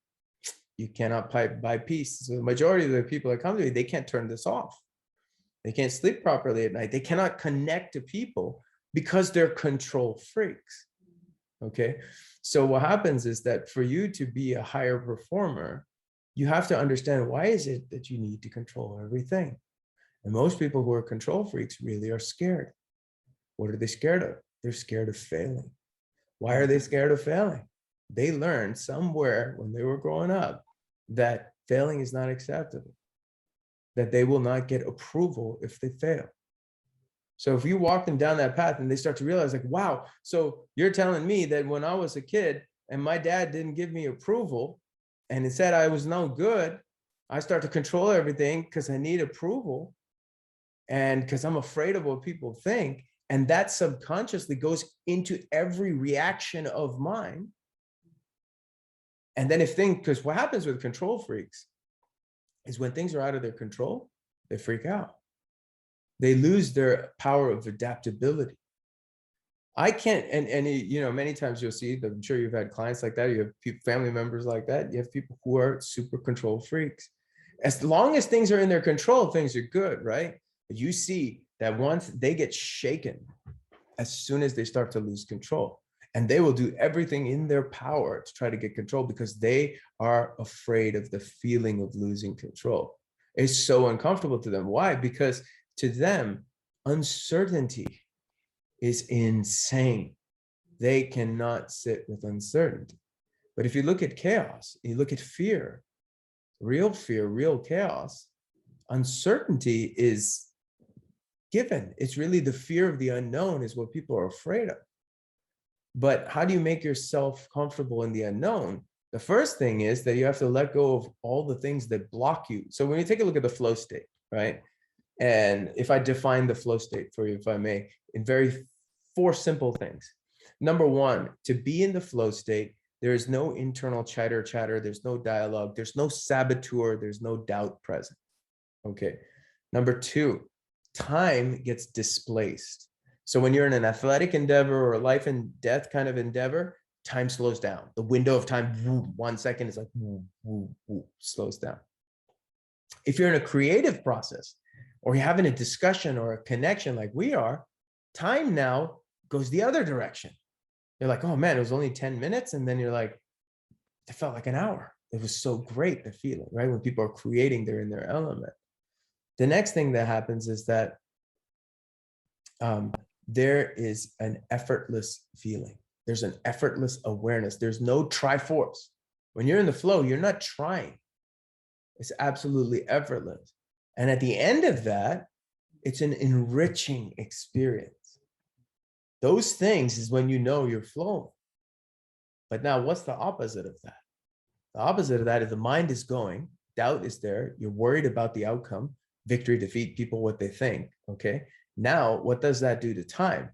You cannot buy peace. So the majority of the people that come to me, they can't turn this off. They can't sleep properly at night. They cannot connect to people because they're control freaks. Okay. So what happens is that for you to be a higher performer, you have to understand, why is it that you need to control everything? And most people who are control freaks really are scared. What are they scared of? They're scared of failing. Why are they scared of failing? They learned somewhere when they were growing up that failing is not acceptable, that they will not get approval if they fail. So if you walk them down that path and they start to realize like, wow, so you're telling me that when I was a kid and my dad didn't give me approval and it said I was no good, I start to control everything because I need approval and because I'm afraid of what people think. And that subconsciously goes into every reaction of mine. And then because what happens with control freaks is when things are out of their control, they freak out. They lose their power of adaptability. I can't, and you know, many times you'll see, I'm sure you've had clients like that, you have people, family members like that, you have people who are super control freaks. As long as things are in their control, things are good, right? But you see that once they get shaken, as soon as they start to lose control, and they will do everything in their power to try to get control because they are afraid of the feeling of losing control. It's so uncomfortable to them. Why? Because to them, uncertainty is insane. They cannot sit with uncertainty. But if you look at chaos, you look at fear, real chaos, uncertainty is given. It's really the fear of the unknown is what people are afraid of. But how do you make yourself comfortable in the unknown? The first thing is that you have to let go of all the things that block you. So when you take a look at the flow state, right? And if I define the flow state for you, if I may, in four simple things. Number one, to be in the flow state, there is no internal chatter, there's no dialogue, there's no saboteur, there's no doubt present. Okay. Number two, time gets displaced. So when you're in an athletic endeavor or a life and death kind of endeavor, time slows down. The window of time, 1 second is like, slows down. If you're in a creative process, or you're having a discussion or a connection like we are, time now goes the other direction. You're like, oh man, it was only 10 minutes. And then you're like, it felt like an hour. It was so great, the feeling, right? When people are creating, they're in their element. The next thing that happens is that there is an effortless feeling. There's an effortless awareness. There's no try-force. When you're in the flow, you're not trying. It's absolutely effortless. And at the end of that, it's an enriching experience. Those things is when you know you're flowing. But now what's the opposite of that? The opposite of that is the mind is going, doubt is there, you're worried about the outcome, victory, defeat, people, what they think, okay? Now, what does that do to time?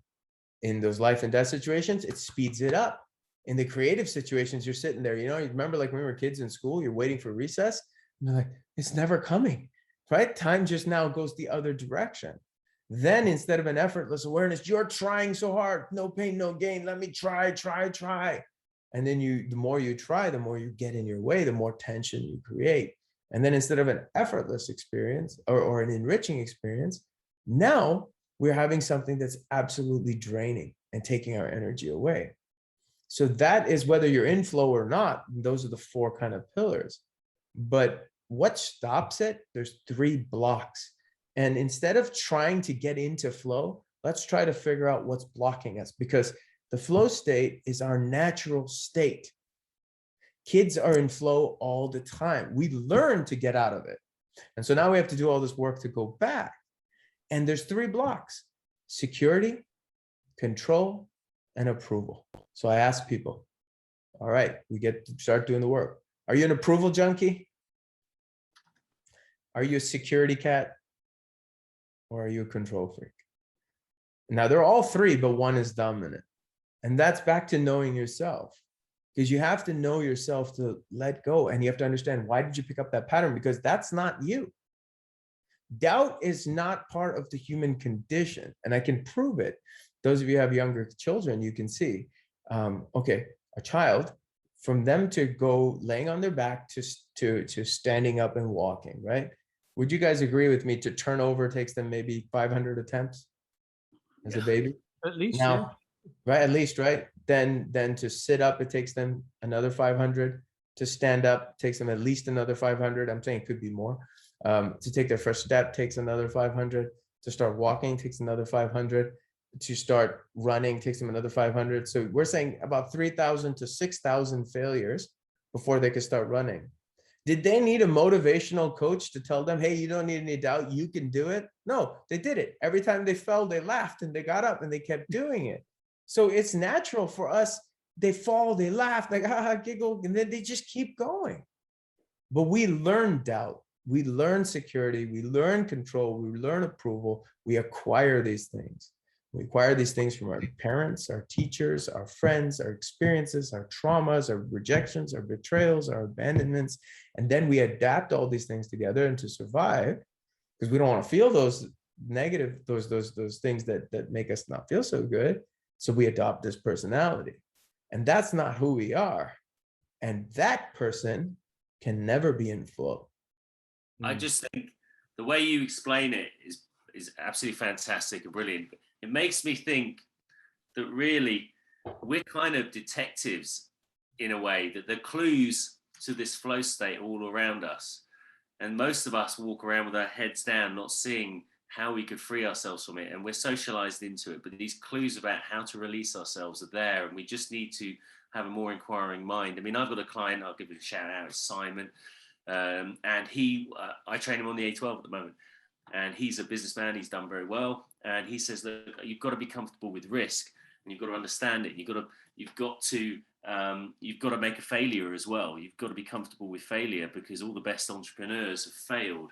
In those life and death situations, it speeds it up. In the creative situations, you're sitting there, you know, you remember like when we were kids in school, you're waiting for recess, and you're like, it's never coming, right? Time just now goes the other direction. Then instead of an effortless awareness, you're trying so hard, no pain, no gain, let me try. And then the more you try, the more you get in your way, the more tension you create. And then instead of an effortless experience or an enriching experience, now we're having something that's absolutely draining and taking our energy away. So that is whether you're in flow or not. Those are the four kind of pillars. But what stops it? There's 3 blocks. And instead of trying to get into flow, let's try to figure out what's blocking us, because the flow state is our natural state. Kids are in flow all the time. We learn to get out of it. And so now we have to do all this work to go back. And there's 3 blocks: security, control, and approval. So I ask people, all right, we get to start doing the work. Are you an approval junkie? Are you a security cat? Or are you a control freak? Now they're all 3, but one is dominant. And that's back to knowing yourself, because you have to know yourself to let go. And you have to understand, why did you pick up that pattern? Because that's not you. Doubt is not part of the human condition. And I can prove it. Those of you who have younger children, you can see, okay, a child, from them to go laying on their back to standing up and walking, right? Would you guys agree with me, to turn over takes them maybe 500 attempts as a baby? At least, now, yeah. Right, at least, right? Then to sit up, it takes them another 500. To stand up takes them at least another 500. I'm saying it could be more. To take their first step takes another 500. To start walking takes another 500. To start running takes them another 500. So we're saying about 3,000 to 6,000 failures before they could start running. Did they need a motivational coach to tell them, hey, you don't need any doubt, you can do it? No, they did it. Every time they fell, they laughed and they got up and they kept doing it. So it's natural for us. They fall, they laugh, like, giggle, and then they just keep going. But we learn doubt, we learn security, we learn control, we learn approval, we acquire these things. We acquire these things from our parents, our teachers, our friends, our experiences, our traumas, our rejections, our betrayals, our abandonments. And then we adapt all these things together and to survive, because we don't want to feel those negative, those things that make us not feel so good. So we adopt this personality. And that's not who we are. And that person can never be in flow. I just think the way you explain it is absolutely fantastic and brilliant. It makes me think that really we're kind of detectives in a way, that the clues to this flow state are all around us. And most of us walk around with our heads down, not seeing how we could free ourselves from it. And we're socialized into it. But these clues about how to release ourselves are there. And we just need to have a more inquiring mind. I mean, I've got a client, I'll give it a shout out, it's Simon. And I train him on the A12 at the moment. And he's a businessman, he's done very well. And he says, look, you've got to be comfortable with risk, and you've got to understand it. You've got to make a failure as well. You've got to be comfortable with failure, because all the best entrepreneurs have failed,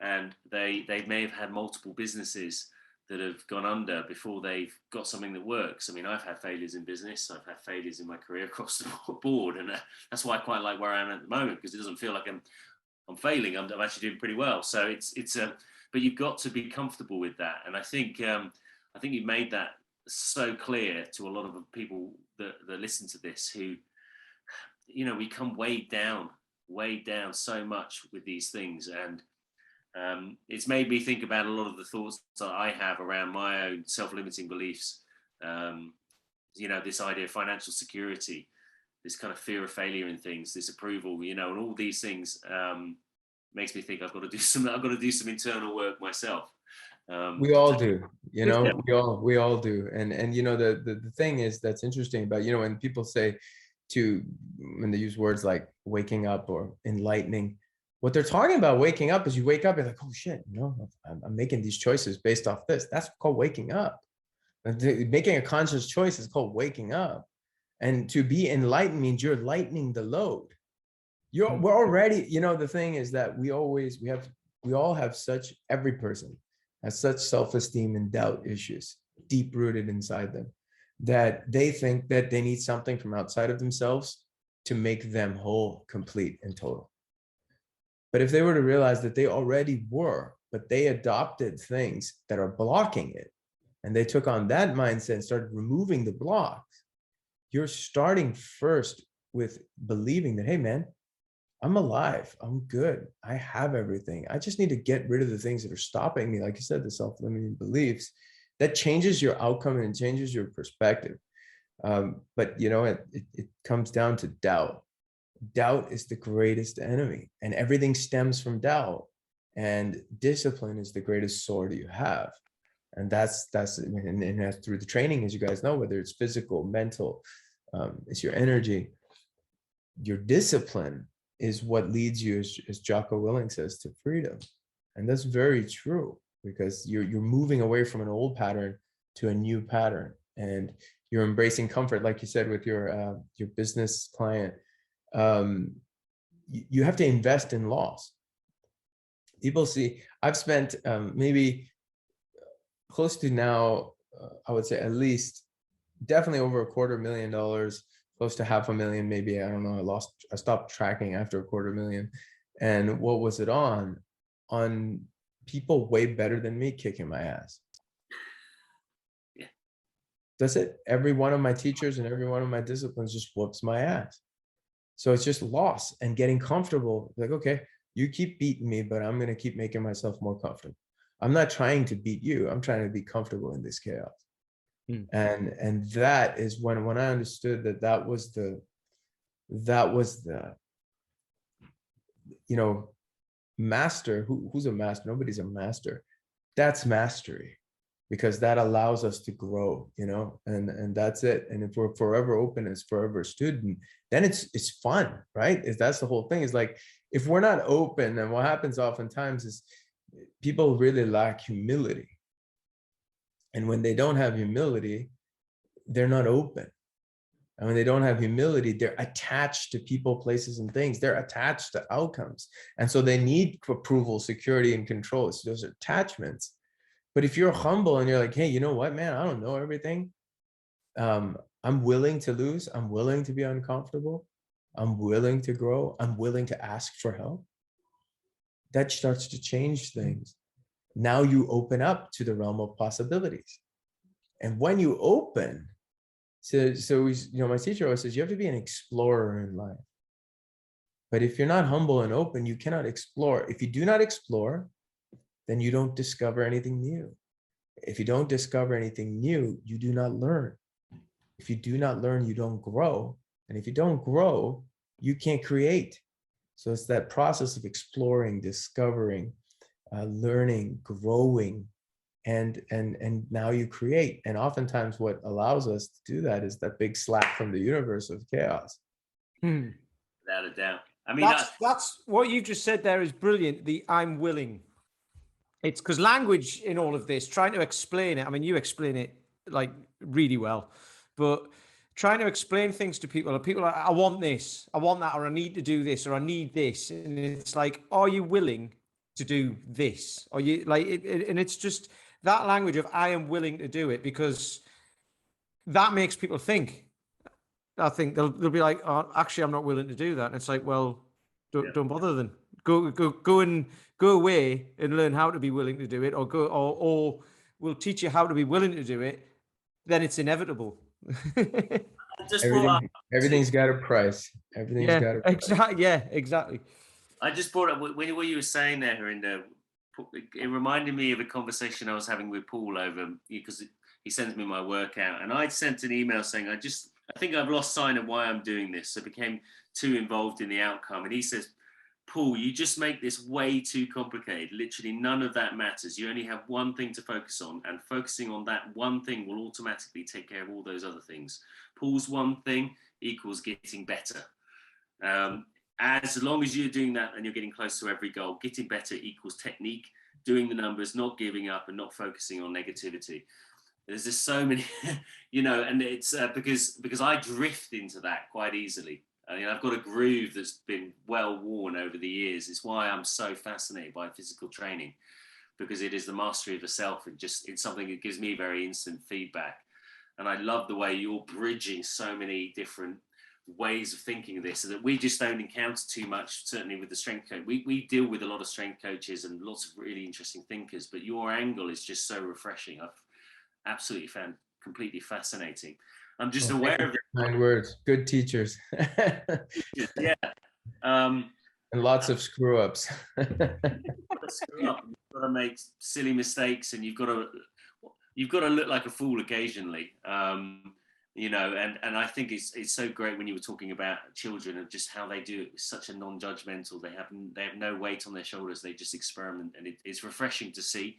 and they may have had multiple businesses that have gone under before they've got something that works. I mean, I've had failures in business, I've had failures in my career across the board, and that's why I quite like where I am at the moment, because it doesn't feel like I'm failing. I'm actually doing pretty well. So but you've got to be comfortable with that. And I think you've made that so clear to a lot of people that listen to this, who, you know, we come weighed down so much with these things. And it's made me think about a lot of the thoughts that I have around my own self-limiting beliefs. this idea of financial security, this kind of fear of failure in things, this approval, and all these things makes me think I've got to do some internal work myself. We all do, Yeah. we all do. And the thing is that's interesting about, when people say when they use words like waking up or enlightening, what they're talking about waking up is you wake up, you're like, oh shit, I'm making these choices based off this. That's called waking up. Making a conscious choice is called waking up. And to be enlightened means you're lightening the load. We're already, the thing is that we all have every person has such self-esteem and doubt issues deep rooted inside them, that they think that they need something from outside of themselves to make them whole, complete, and total. But if they were to realize that they already were, but they adopted things that are blocking it, and they took on that mindset and started removing the blocks, you're starting first with believing that, hey man, I'm alive, I'm good, I have everything. I just need to get rid of the things that are stopping me. Like you said, the self-limiting beliefs. That changes your outcome and it changes your perspective. But it comes down to doubt. Doubt is the greatest enemy, and everything stems from doubt. And discipline is the greatest sword you have. And that's through the training, as you guys know, whether it's physical, mental, it's your energy. Your discipline is what leads you, as Jocko Willink says, to freedom. And that's very true, because you're moving away from an old pattern to a new pattern, and you're embracing comfort, like you said with your business client. You have to invest in loss. People see, I've spent maybe close to now, I would say at least definitely over $250,000, close to $500,000, maybe, I don't know, I stopped tracking after $250,000. And what was it on people way better than me kicking my ass. Yeah. That's it. Every one of my teachers and every one of my disciplines just whoops my ass. So it's just loss and getting comfortable. Like, okay, you keep beating me, but I'm going to keep making myself more comfortable. I'm not trying to beat you. I'm trying to be comfortable in this chaos. And that is when I understood that was the master. Who's a master? Nobody's a master. That's mastery, because that allows us to grow, and that's it. And if we're forever open as forever a student, then it's fun, right? That's the whole thing. Is like, if we're not open, then what happens oftentimes is people really lack humility. And when they don't have humility, they're not open. And when they don't have humility, they're attached to people, places, and things. They're attached to outcomes. And so they need approval, security, and control. So those are attachments. But if you're humble and you're like, hey, you know what, man, I don't know everything. I'm willing to lose. I'm willing to be uncomfortable. I'm willing to grow. I'm willing to ask for help. That starts to change things. Now you open up to the realm of possibilities. And when you open, my teacher always says, you have to be an explorer in life. But if you're not humble and open, you cannot explore. If you do not explore, then you don't discover anything new. If you don't discover anything new, you do not learn. If you do not learn, you don't grow. And if you don't grow, you can't create. So it's that process of exploring, discovering, learning, growing, and now you create. And oftentimes what allows us to do that is that big slap from the universe of chaos. Without a doubt. I mean, that's what you just said there is brilliant. The I'm willing. It's because language in all of this, trying to explain it. I mean, you explain it like really well, but trying to explain things to people, are like, I want this, I want that, or I need to do this, or I need this. And it's like, are you willing to do this? Are you like it? And it's just that language of I am willing to do it, because that makes people think. I think they'll be like, oh, actually, I'm not willing to do that. And it's like, well, don't bother then. Go away and learn how to be willing to do it, or we'll teach you how to be willing to do it. Then it's inevitable. Everything's got a price. Everything's got a price. Exactly. Yeah, exactly. I just brought up when you were saying there, Harinder, it reminded me of a conversation I was having with Paul over, because he sends me my workout, and I sent an email saying, I think I've lost sign of why I'm doing this. I became too involved in the outcome. And he says, Paul, you just make this way too complicated. Literally none of that matters. You only have one thing to focus on, and focusing on that one thing will automatically take care of all those other things. Paul's one thing equals getting better. As long as you're doing that and you're getting close to every goal, getting better equals technique, doing the numbers, not giving up, and not focusing on negativity. There's just so many, and it's because I drift into that quite easily. I've got a groove that's been well worn over the years. It's why I'm so fascinated by physical training, because it is the mastery of the self, and it's something that gives me very instant feedback. And I love the way you're bridging so many different ways of thinking of this, so that we just don't encounter too much, certainly with the strength coach. We deal with a lot of strength coaches and lots of really interesting thinkers, but your angle is just so refreshing. I've absolutely found completely fascinating. I'm just aware of it. Kind words, good teachers. Yeah. And lots of screw ups. You've got to make silly mistakes, and you've got to look like a fool occasionally. And I think it's so great when you were talking about children and just how they do it with such a non-judgmental. They have no weight on their shoulders. They just experiment, and it's refreshing to see.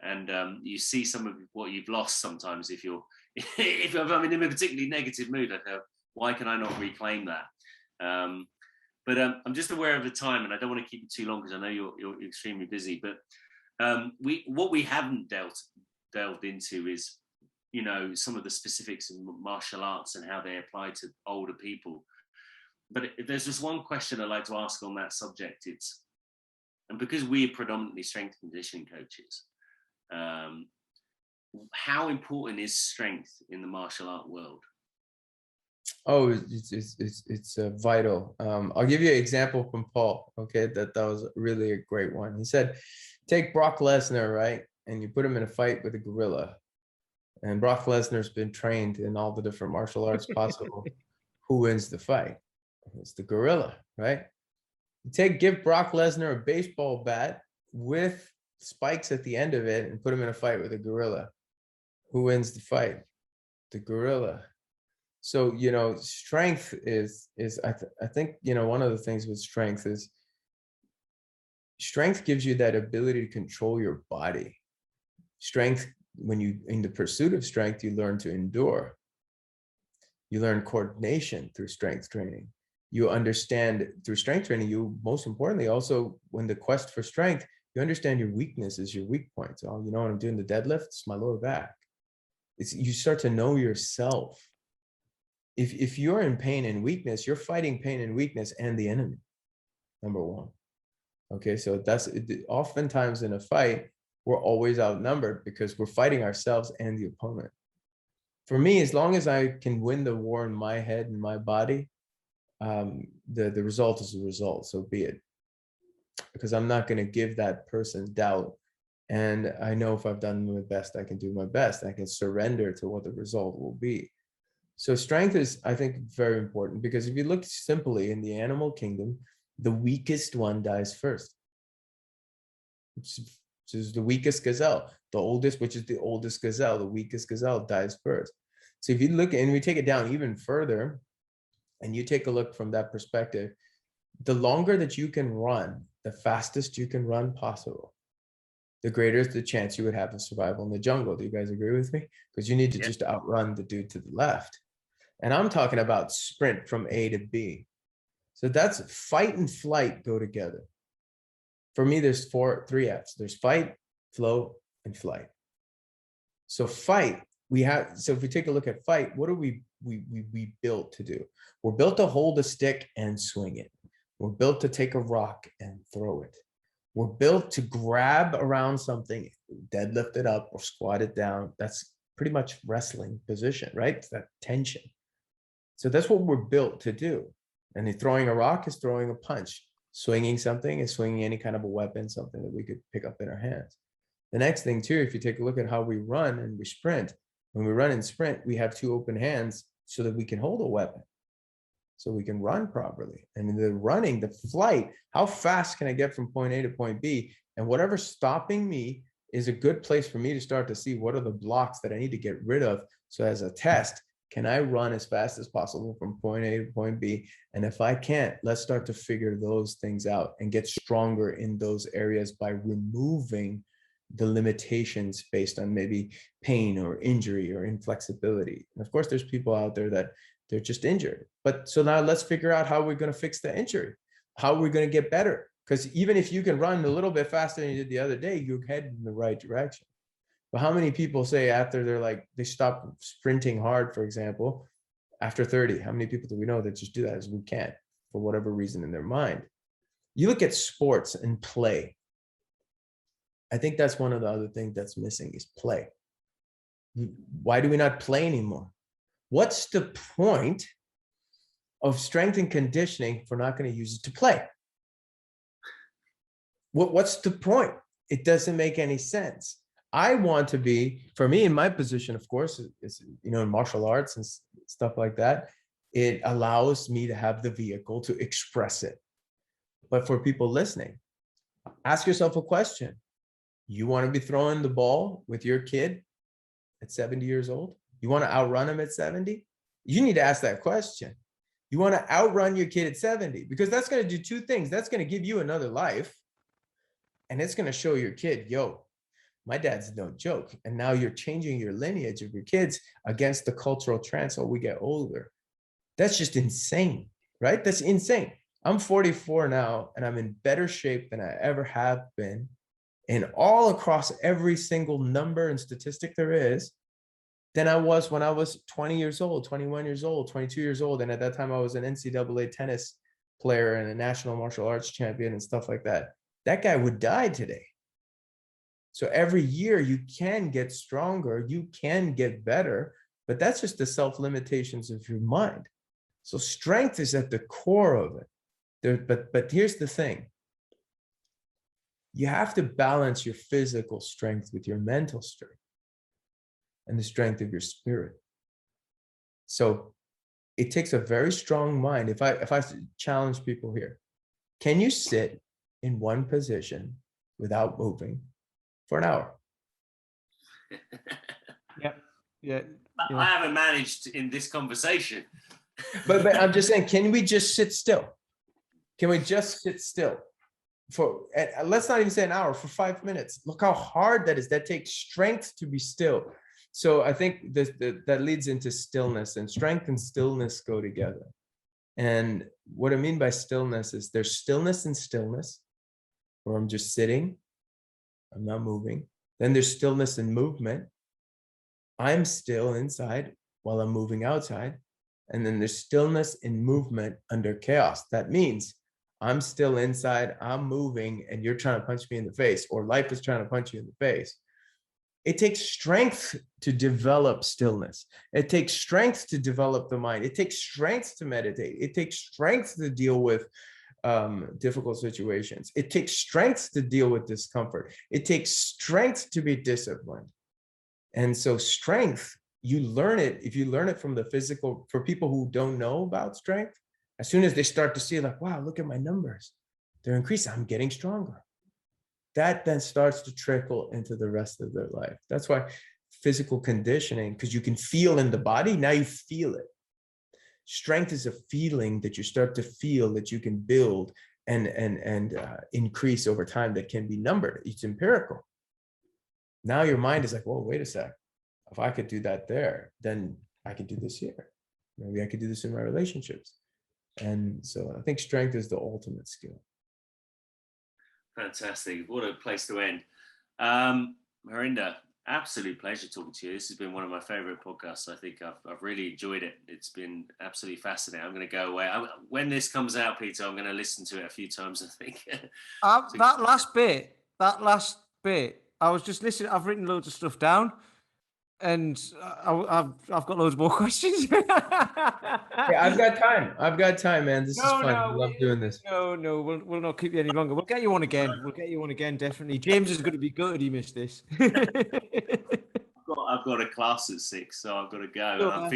And you see some of what you've lost sometimes if I'm in a particularly negative mood. I go, why can I not reclaim that? But I'm just aware of the time, and I don't want to keep you too long because I know you're extremely busy. But what we haven't delved into is, some of the specifics of martial arts and how they apply to older people. But if there's just one question I'd like to ask on that subject, and because we are predominantly strength conditioning coaches, how important is strength in the martial art world? Oh, it's vital. I'll give you an example from Paul. Okay, that was really a great one. He said, take Brock Lesnar, right, and you put him in a fight with a gorilla. And Brock Lesnar's been trained in all the different martial arts possible. Who wins the fight? It's the gorilla, right? Give Brock Lesnar a baseball bat with spikes at the end of it and put him in a fight with a gorilla. Who wins the fight? The gorilla. So, strength is I think, one of the things with strength is strength gives you that ability to control your body. Strength, in the pursuit of strength, you learn to endure. You learn coordination through strength training. You understand through strength training, you most importantly also, when the quest for strength, you understand your weakness is your weak point. So, when I'm doing the deadlift, it's my lower back. You start to know yourself. If you're in pain and weakness, you're fighting pain and weakness and the enemy, number one. Okay, so that's oftentimes in a fight, we're always outnumbered because we're fighting ourselves and the opponent. For me, as long as I can win the war in my head and my body, the result is the result, so be it. Because I'm not going to give that person doubt. And I know if I've done my best, I can do my best. I can surrender to what the result will be. So strength is, I think, very important, because if you look simply in the animal kingdom, the weakest one dies first. Which is the weakest gazelle. Which is the oldest gazelle, the weakest gazelle dies first. So if you look, and we take it down even further, and you take a look from that perspective, the longer that you can run, the fastest you can run possible, the greater is the chance you would have of survival in the jungle. Do you guys agree with me? Because you need to just outrun the dude to the left. And I'm talking about sprint from A to B. So that's fight and flight go together. For me, there's three F's. There's fight, flow, and flight. So fight, so if we take a look at fight, what are we built to do? We're built to hold a stick and swing it. We're built to take a rock and throw it. We're built to grab around something, deadlift it up or squat it down. That's pretty much wrestling position, right? It's that tension. So that's what we're built to do. And throwing a rock is throwing a punch. Swinging something is swinging any kind of a weapon, something that we could pick up in our hands. The next thing too, if you take a look at how we run and we sprint, when we run and sprint, we have two open hands so that we can hold a weapon, so we can run properly. And in the running, the flight, how fast can I get from point A to point B? And whatever's stopping me is a good place for me to start to see what are the blocks that I need to get rid of. So as a test, can I run as fast as possible from point A to point B? And if I can't, let's start to figure those things out and get stronger in those areas by removing the limitations based on maybe pain or injury or inflexibility. And of course, there's people out there that they're just injured. But so now let's figure out how we're going to fix the injury. How are we going to get better? Because even if you can run a little bit faster than you did the other day, you're heading in the right direction. But how many people say after they stop sprinting hard, for example, after 30, how many people do we know that just do that as we can't for whatever reason in their mind? You look at sports and play. I think that's one of the other things that's missing is play. Why do we not play anymore? What's the point of strength and conditioning if we're not going to use it to play? What's the point? It doesn't make any sense. I want to be, for me, in my position, of course, is, in martial arts and stuff like that, it allows me to have the vehicle to express it. But for people listening, ask yourself a question. You want to be throwing the ball with your kid at 70 years old? You want to outrun him at 70? You need to ask that question. You want to outrun your kid at 70 because that's going to do two things. That's going to give you another life. And it's going to show your kid, yo, my dad's no joke. And now you're changing your lineage of your kids against the cultural trends as we get older. That's just insane, right? That's insane. I'm 44 now, and I'm in better shape than I ever have been. And all across every single number and statistic there is, than I was when I was 20 years old, 21 years old, 22 years old. And at that time, I was an NCAA tennis player and a national martial arts champion and stuff like that. That guy would die today. So every year you can get stronger, you can get better, but that's just the self-limitations of your mind. So strength is at the core of it. But here's the thing. You have to balance your physical strength with your mental strength and the strength of your spirit. So it takes a very strong mind. If I challenge people here, can you sit in one position without moving for an hour? Yeah. I haven't managed in this conversation. but I'm just saying, can we just sit still? Can we just sit still for, let's not even say an hour, for 5 minutes? Look how hard that is. That takes strength to be still. So I think that leads into stillness, and strength and stillness go together. And what I mean by stillness is there's stillness in stillness, where I'm just sitting, I'm not moving. Then there's stillness in movement. I'm still inside while I'm moving outside. And then there's stillness in movement under chaos. That means I'm still inside, I'm moving, and you're trying to punch me in the face, or life is trying to punch you in the face. It takes strength to develop stillness. It takes strength to develop the mind. It takes strength to meditate. It takes strength to deal with difficult situations. It takes strength to deal with discomfort. It takes strength to be disciplined. And so strength, you learn it, if you learn it from the physical, for people who don't know about strength, as soon as they start to see like, wow, look at my numbers, they're increasing, I'm getting stronger. That then starts to trickle into the rest of their life. That's why physical conditioning, because you can feel in the body, now you feel it. Strength is a feeling that you start to feel that you can build and increase over time, that can be numbered. It's empirical. Now your mind is like, whoa, wait a sec. If I could do that there, then I could do this here. Maybe I could do this in my relationships. And so I think strength is the ultimate skill. Fantastic. What a place to end. Harinder, absolute pleasure talking to you. This has been one of my favorite podcasts. I think I've really enjoyed it. It's been absolutely fascinating. I'm going to go away. When this comes out, Peter, I'm going to listen to it a few times, I think. That last bit, I was just listening. I've written loads of stuff down, and I've got loads more questions. Yeah, I've got time, man. This is fun. I love doing this. No, we'll not keep you any longer. We'll get you on again. Definitely. James is going to be gutted he missed this. I've got a class at 6, so I've got to go.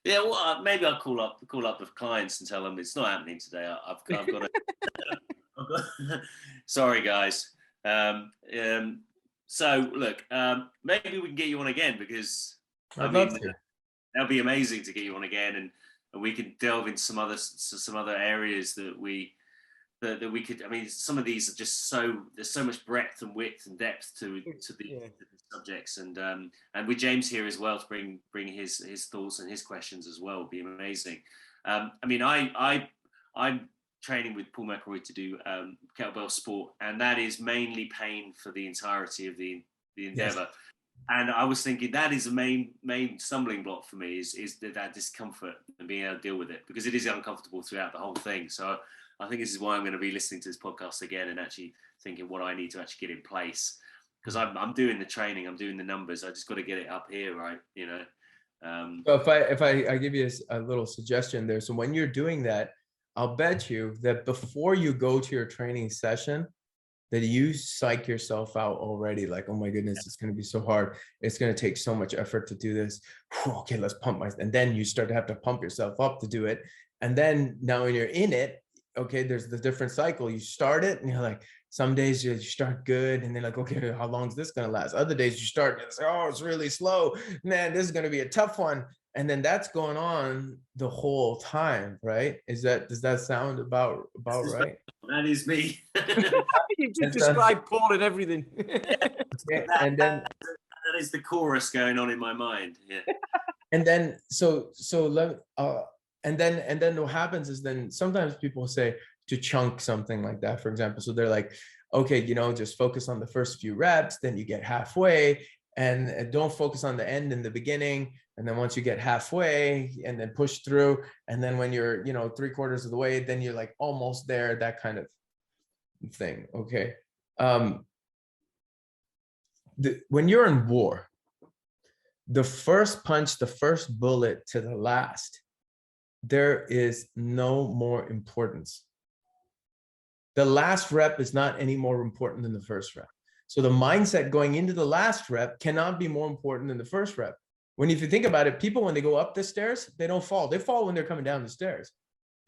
Yeah, well, maybe I'll call up the clients and tell them it's not happening today. I've got to. Sorry, guys. So look, maybe we can get you on again, because I'd love to. that'll be amazing to get you on again, and we can delve into some other areas that we could. I mean, some of these are just there's so much breadth and width and depth to the subjects, and with James here as well to bring his thoughts and his questions as well would be amazing. I mean, I'm training with Paul McElroy to do kettlebell sport, and that is mainly pain for the entirety of the endeavor. Yes. And I was thinking that is the main stumbling block for me is that discomfort and being able to deal with it, because it is uncomfortable throughout the whole thing. So I think this is why I'm going to be listening to this podcast again and actually thinking what I need to actually get in place, because I'm doing the training, I'm doing the numbers. I just got to get it up here, right? You know. So if I give you a little suggestion there. So when you're doing that, I'll bet you that before you go to your training session, that you psych yourself out already. Like, oh my goodness, it's going to be so hard. It's going to take so much effort to do this. Okay, let's pump and then you start to have to pump yourself up to do it. And then now when you're in it, okay, there's the different cycle. You start it and you're like, some days you start good and then like, okay, how long is this going to last? Other days you start and it's like, oh, it's really slow. Man, this is going to be a tough one. And then that's going on the whole time, right? Does that sound about right? That is me. You just described Paul and everything. Yeah, and then that is the chorus going on in my mind. Yeah. And then and then what happens is then sometimes people say to chunk something like that, for example. So they're like, okay, just focus on the first few reps, then you get halfway, and don't focus on the end in the beginning. And then once you get halfway and then push through, and then when you're, 3/4 of the way, then you're like almost there, that kind of thing. Okay. When you're in war, the first punch, the first bullet to the last, there is no more importance. The last rep is not any more important than the first rep. So the mindset going into the last rep cannot be more important than the first rep. If you think about it, people, when they go up the stairs, they don't fall. They fall when they're coming down the stairs,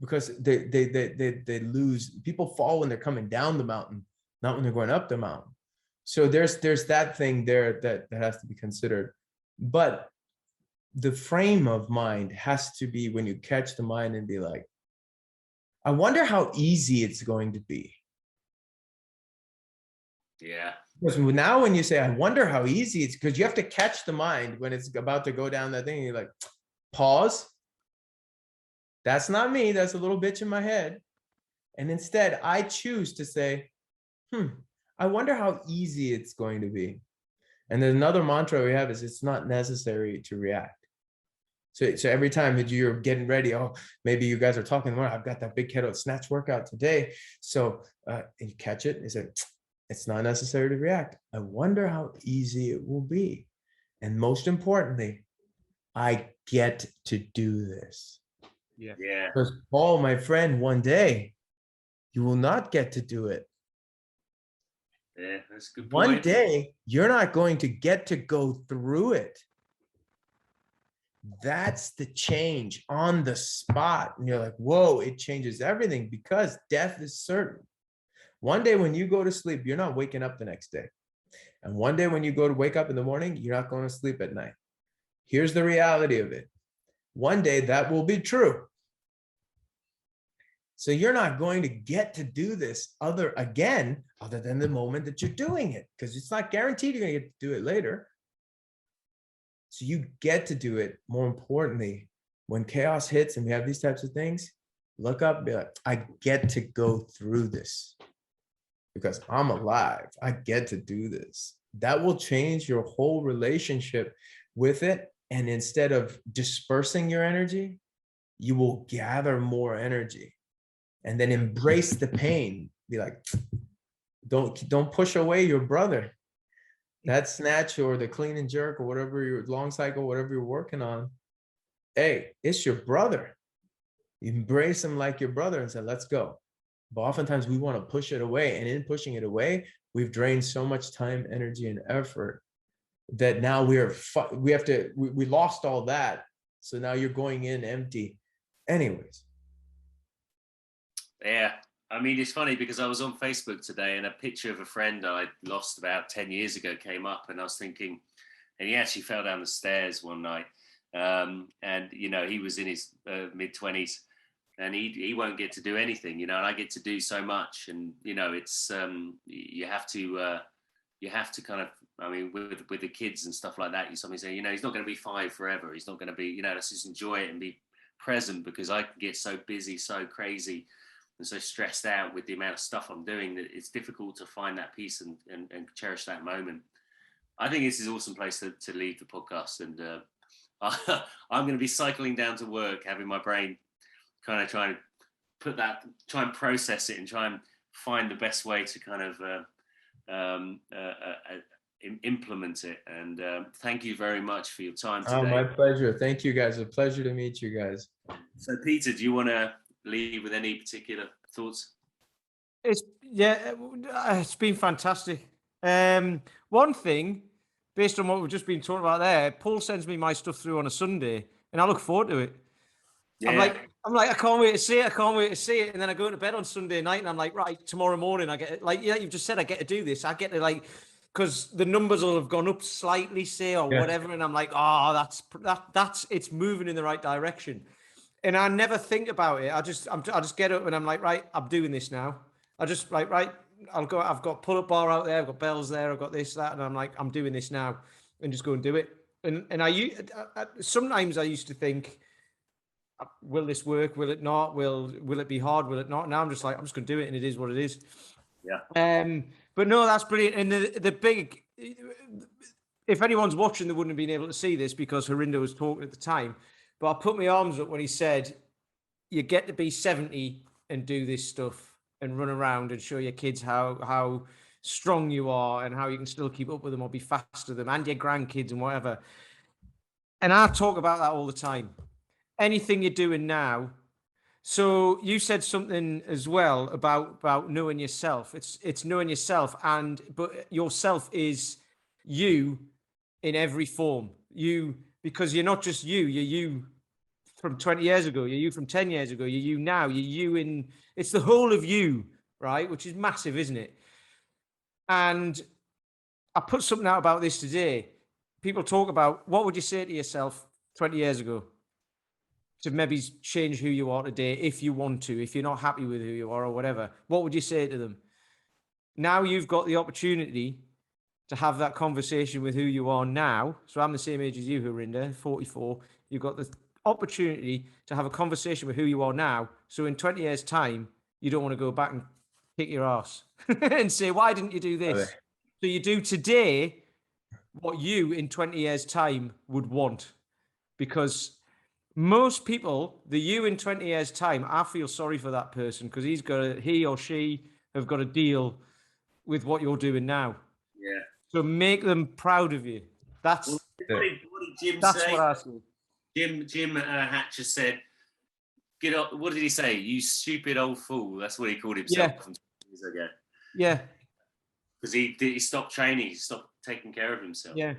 because they lose. People fall when they're coming down the mountain, not when they're going up the mountain. So there's that thing there that has to be considered. But the frame of mind has to be when you catch the mind and be like, I wonder how easy it's going to be. Yeah. Because now when you say, I wonder how easy it's, because you have to catch the mind when it's about to go down that thing. And you're like, pause. That's not me. That's a little bitch in my head. And instead, I choose to say, I wonder how easy it's going to be. And then another mantra we have is, it's not necessary to react. So every time that you're getting ready, maybe you guys are talking more, I've got that big kettle snatch workout today. So and you catch it, is it? It's not necessary to react. I wonder how easy it will be. And most importantly, I get to do this. Yeah. Because Paul, my friend, one day you will not get to do it. Yeah, that's a good point. One day you're not going to get to go through it. That's the change on the spot. And you're like, whoa, it changes everything, because death is certain. One day when you go to sleep, you're not waking up the next day. And one day when you go to wake up in the morning, you're not going to sleep at night. Here's the reality of it. One day that will be true. So you're not going to get to do this other than the moment that you're doing it, because it's not guaranteed you're going to get to do it later. So you get to do it. More importantly, when chaos hits and we have these types of things, look up and be like, I get to go through this because I'm alive. I get to do this. That will change your whole relationship with it. And instead of dispersing your energy, you will gather more energy and then embrace the pain. Be like, don't push away your brother. That snatch or the clean and jerk or whatever your long cycle, whatever you're working on. Hey, it's your brother. Embrace him like your brother and say, let's go. But oftentimes we want to push it away. And in pushing it away, we've drained so much time, energy, and effort that now we lost all that. So now you're going in empty. Anyways. Yeah. I mean, it's funny because I was on Facebook today and a picture of a friend I lost about 10 years ago came up, and I was thinking, and he actually fell down the stairs one night. And, you know, he was in his mid-20s, and he won't get to do anything, you know, and I get to do so much. And, you know, it's, you have to kind of, I mean, with the kids and stuff like that, you somebody say, you know, he's not going to be 5 forever. He's not going to be, you know, let's just enjoy it and be present, because I can get so busy, so crazy, and so stressed out with the amount of stuff I'm doing that it's difficult to find that peace and cherish that moment. I think this is an awesome place to leave the podcast. And I'm going to be cycling down to work, having my brain kind of try and process it and try and find the best way to kind of implement it. And thank you very much for your time today. Oh, my pleasure. Thank you, guys. A pleasure to meet you guys. So, Peter, do you want to leave with any particular thoughts? It's been fantastic. One thing, based on what we've just been talking about there, Paul sends me my stuff through on a Sunday, and I look forward to it. Yeah. I'm like, I can't wait to see it. I can't wait to see it. And then I go to bed on Sunday night, and I'm like, right, tomorrow morning I get it. Like, yeah, you've just said I get to do this. I get to, like, because the numbers will have gone up slightly, say, or whatever, and I'm like, oh, that's it's moving in the right direction. And I never think about it. I just get up and I'm like, right, I'm doing this now. I just like, right, I'll go. I've got pull-up bar out there. I've got bells there. I've got this, that, and I'm like, I'm doing this now, and just go and do it. And I sometimes I used to think, will this work? Will it not? Will it be hard? Will it not? Now I'm just like, I'm just going to do it, and it is what it is. Yeah. But no, that's brilliant. And the big, if anyone's watching, they wouldn't have been able to see this because Harinder was talking at the time. But I put my arms up when he said, you get to be 70 and do this stuff and run around and show your kids how strong you are and how you can still keep up with them or be faster than them and your grandkids and whatever. And I talk about that all the time. Anything you're doing now. So you said something as well about knowing yourself. It's knowing yourself, but yourself is you in every form. You, because you're not just you, you're you from 20 years ago, you're you from 10 years ago, you're you now, you're you in, it's the whole of you, right? Which is massive, isn't it? And I put something out about this today. People talk about, what would you say to yourself 20 years ago to maybe change who you are today, if you want to, if you're not happy with who you are or whatever? What would you say to them? Now you've got the opportunity to have that conversation with who you are now. So I'm the same age as you, Harinder, 44. You've got the opportunity to have a conversation with who you are now. So in 20 years' time, you don't want to go back and kick your ass and say, why didn't you do this? Okay. So you do today what you in 20 years' time would want. Because most people, the you in 20 years' time, I feel sorry for that person because he or she have got to deal with what you're doing now. Yeah. So make them proud of you. What did Jim say? What I said. Jim Hatcher said, "Get up." What did he say? You stupid old fool. That's what he called himself 20 years ago. Yeah. Because he stopped training. He stopped taking care of himself. Yeah.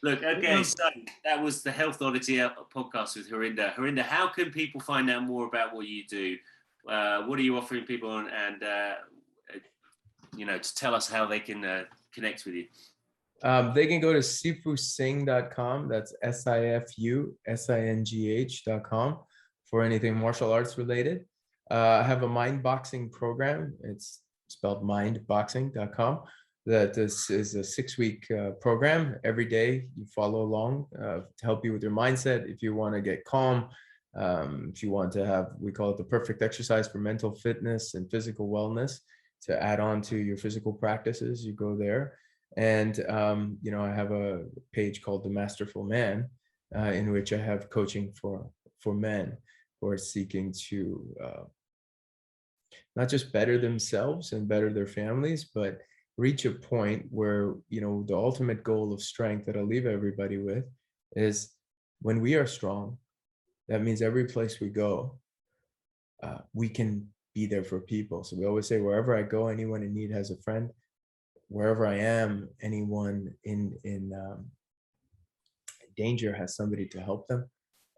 Look, okay, so that was the Health Oddity podcast with Harinder. Harinder, how can people find out more about what you do? What are you offering people, and to tell us how they can connect with you? They can go to sifusing.com. That's SIFUSINGH.com for anything martial arts related. I have a mind boxing program. It's spelled mindboxing.com. That this is a 6-week program. Every day you follow along to help you with your mindset. If you want to get calm, if you want to have, we call it the perfect exercise for mental fitness and physical wellness to add on to your physical practices, you go there. And, I have a page called The Masterful Man, in which I have coaching for men who are seeking to not just better themselves and better their families, but reach a point where, the ultimate goal of strength that I'll leave everybody with is when we are strong, that means every place we go, we can be there for people. So we always say, wherever I go, anyone in need has a friend. Wherever I am, anyone in danger has somebody to help them.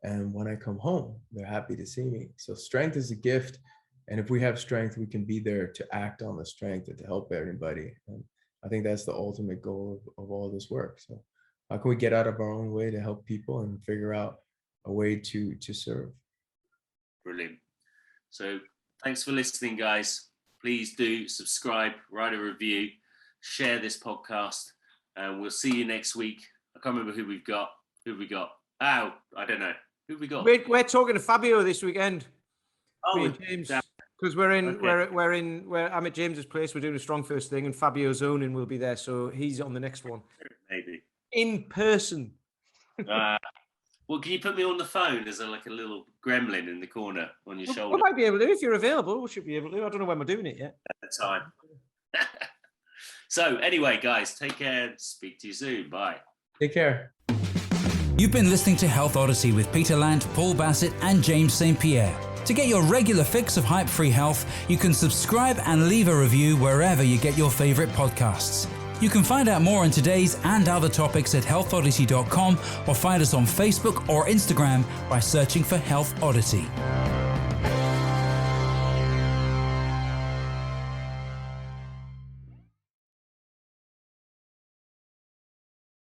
And when I come home, they're happy to see me. So strength is a gift And if we have strength, we can be there to act on the strength and to help everybody. And I think that's the ultimate goal of all this work. So how can we get out of our own way to help people and figure out a way to serve? Brilliant. So thanks for listening, guys. Please do subscribe, write a review, share this podcast, and we'll see you next week. I can't remember who we've got. Oh, I don't know. Who have we got? We're talking to Fabio this weekend. Oh, Me and James, because I'm at James's place. We're doing a Strong First thing, and Fabio Zonin will be there, so he's on the next one. Maybe in person. Well, can you put me on the phone as a little gremlin in the corner on your shoulder? We might be able to if you're available. We should be able to. I don't know when we're doing it yet. At the time. So anyway, guys, take care. Speak to you soon. Bye. Take care. You've been listening to Health Odyssey with Peter Lant, Paul Bassett, and James St. Pierre. To get your regular fix of hype-free health, you can subscribe and leave a review wherever you get your favorite podcasts. You can find out more on today's and other topics at healthodyssey.com or find us on Facebook or Instagram by searching for Health Oddity.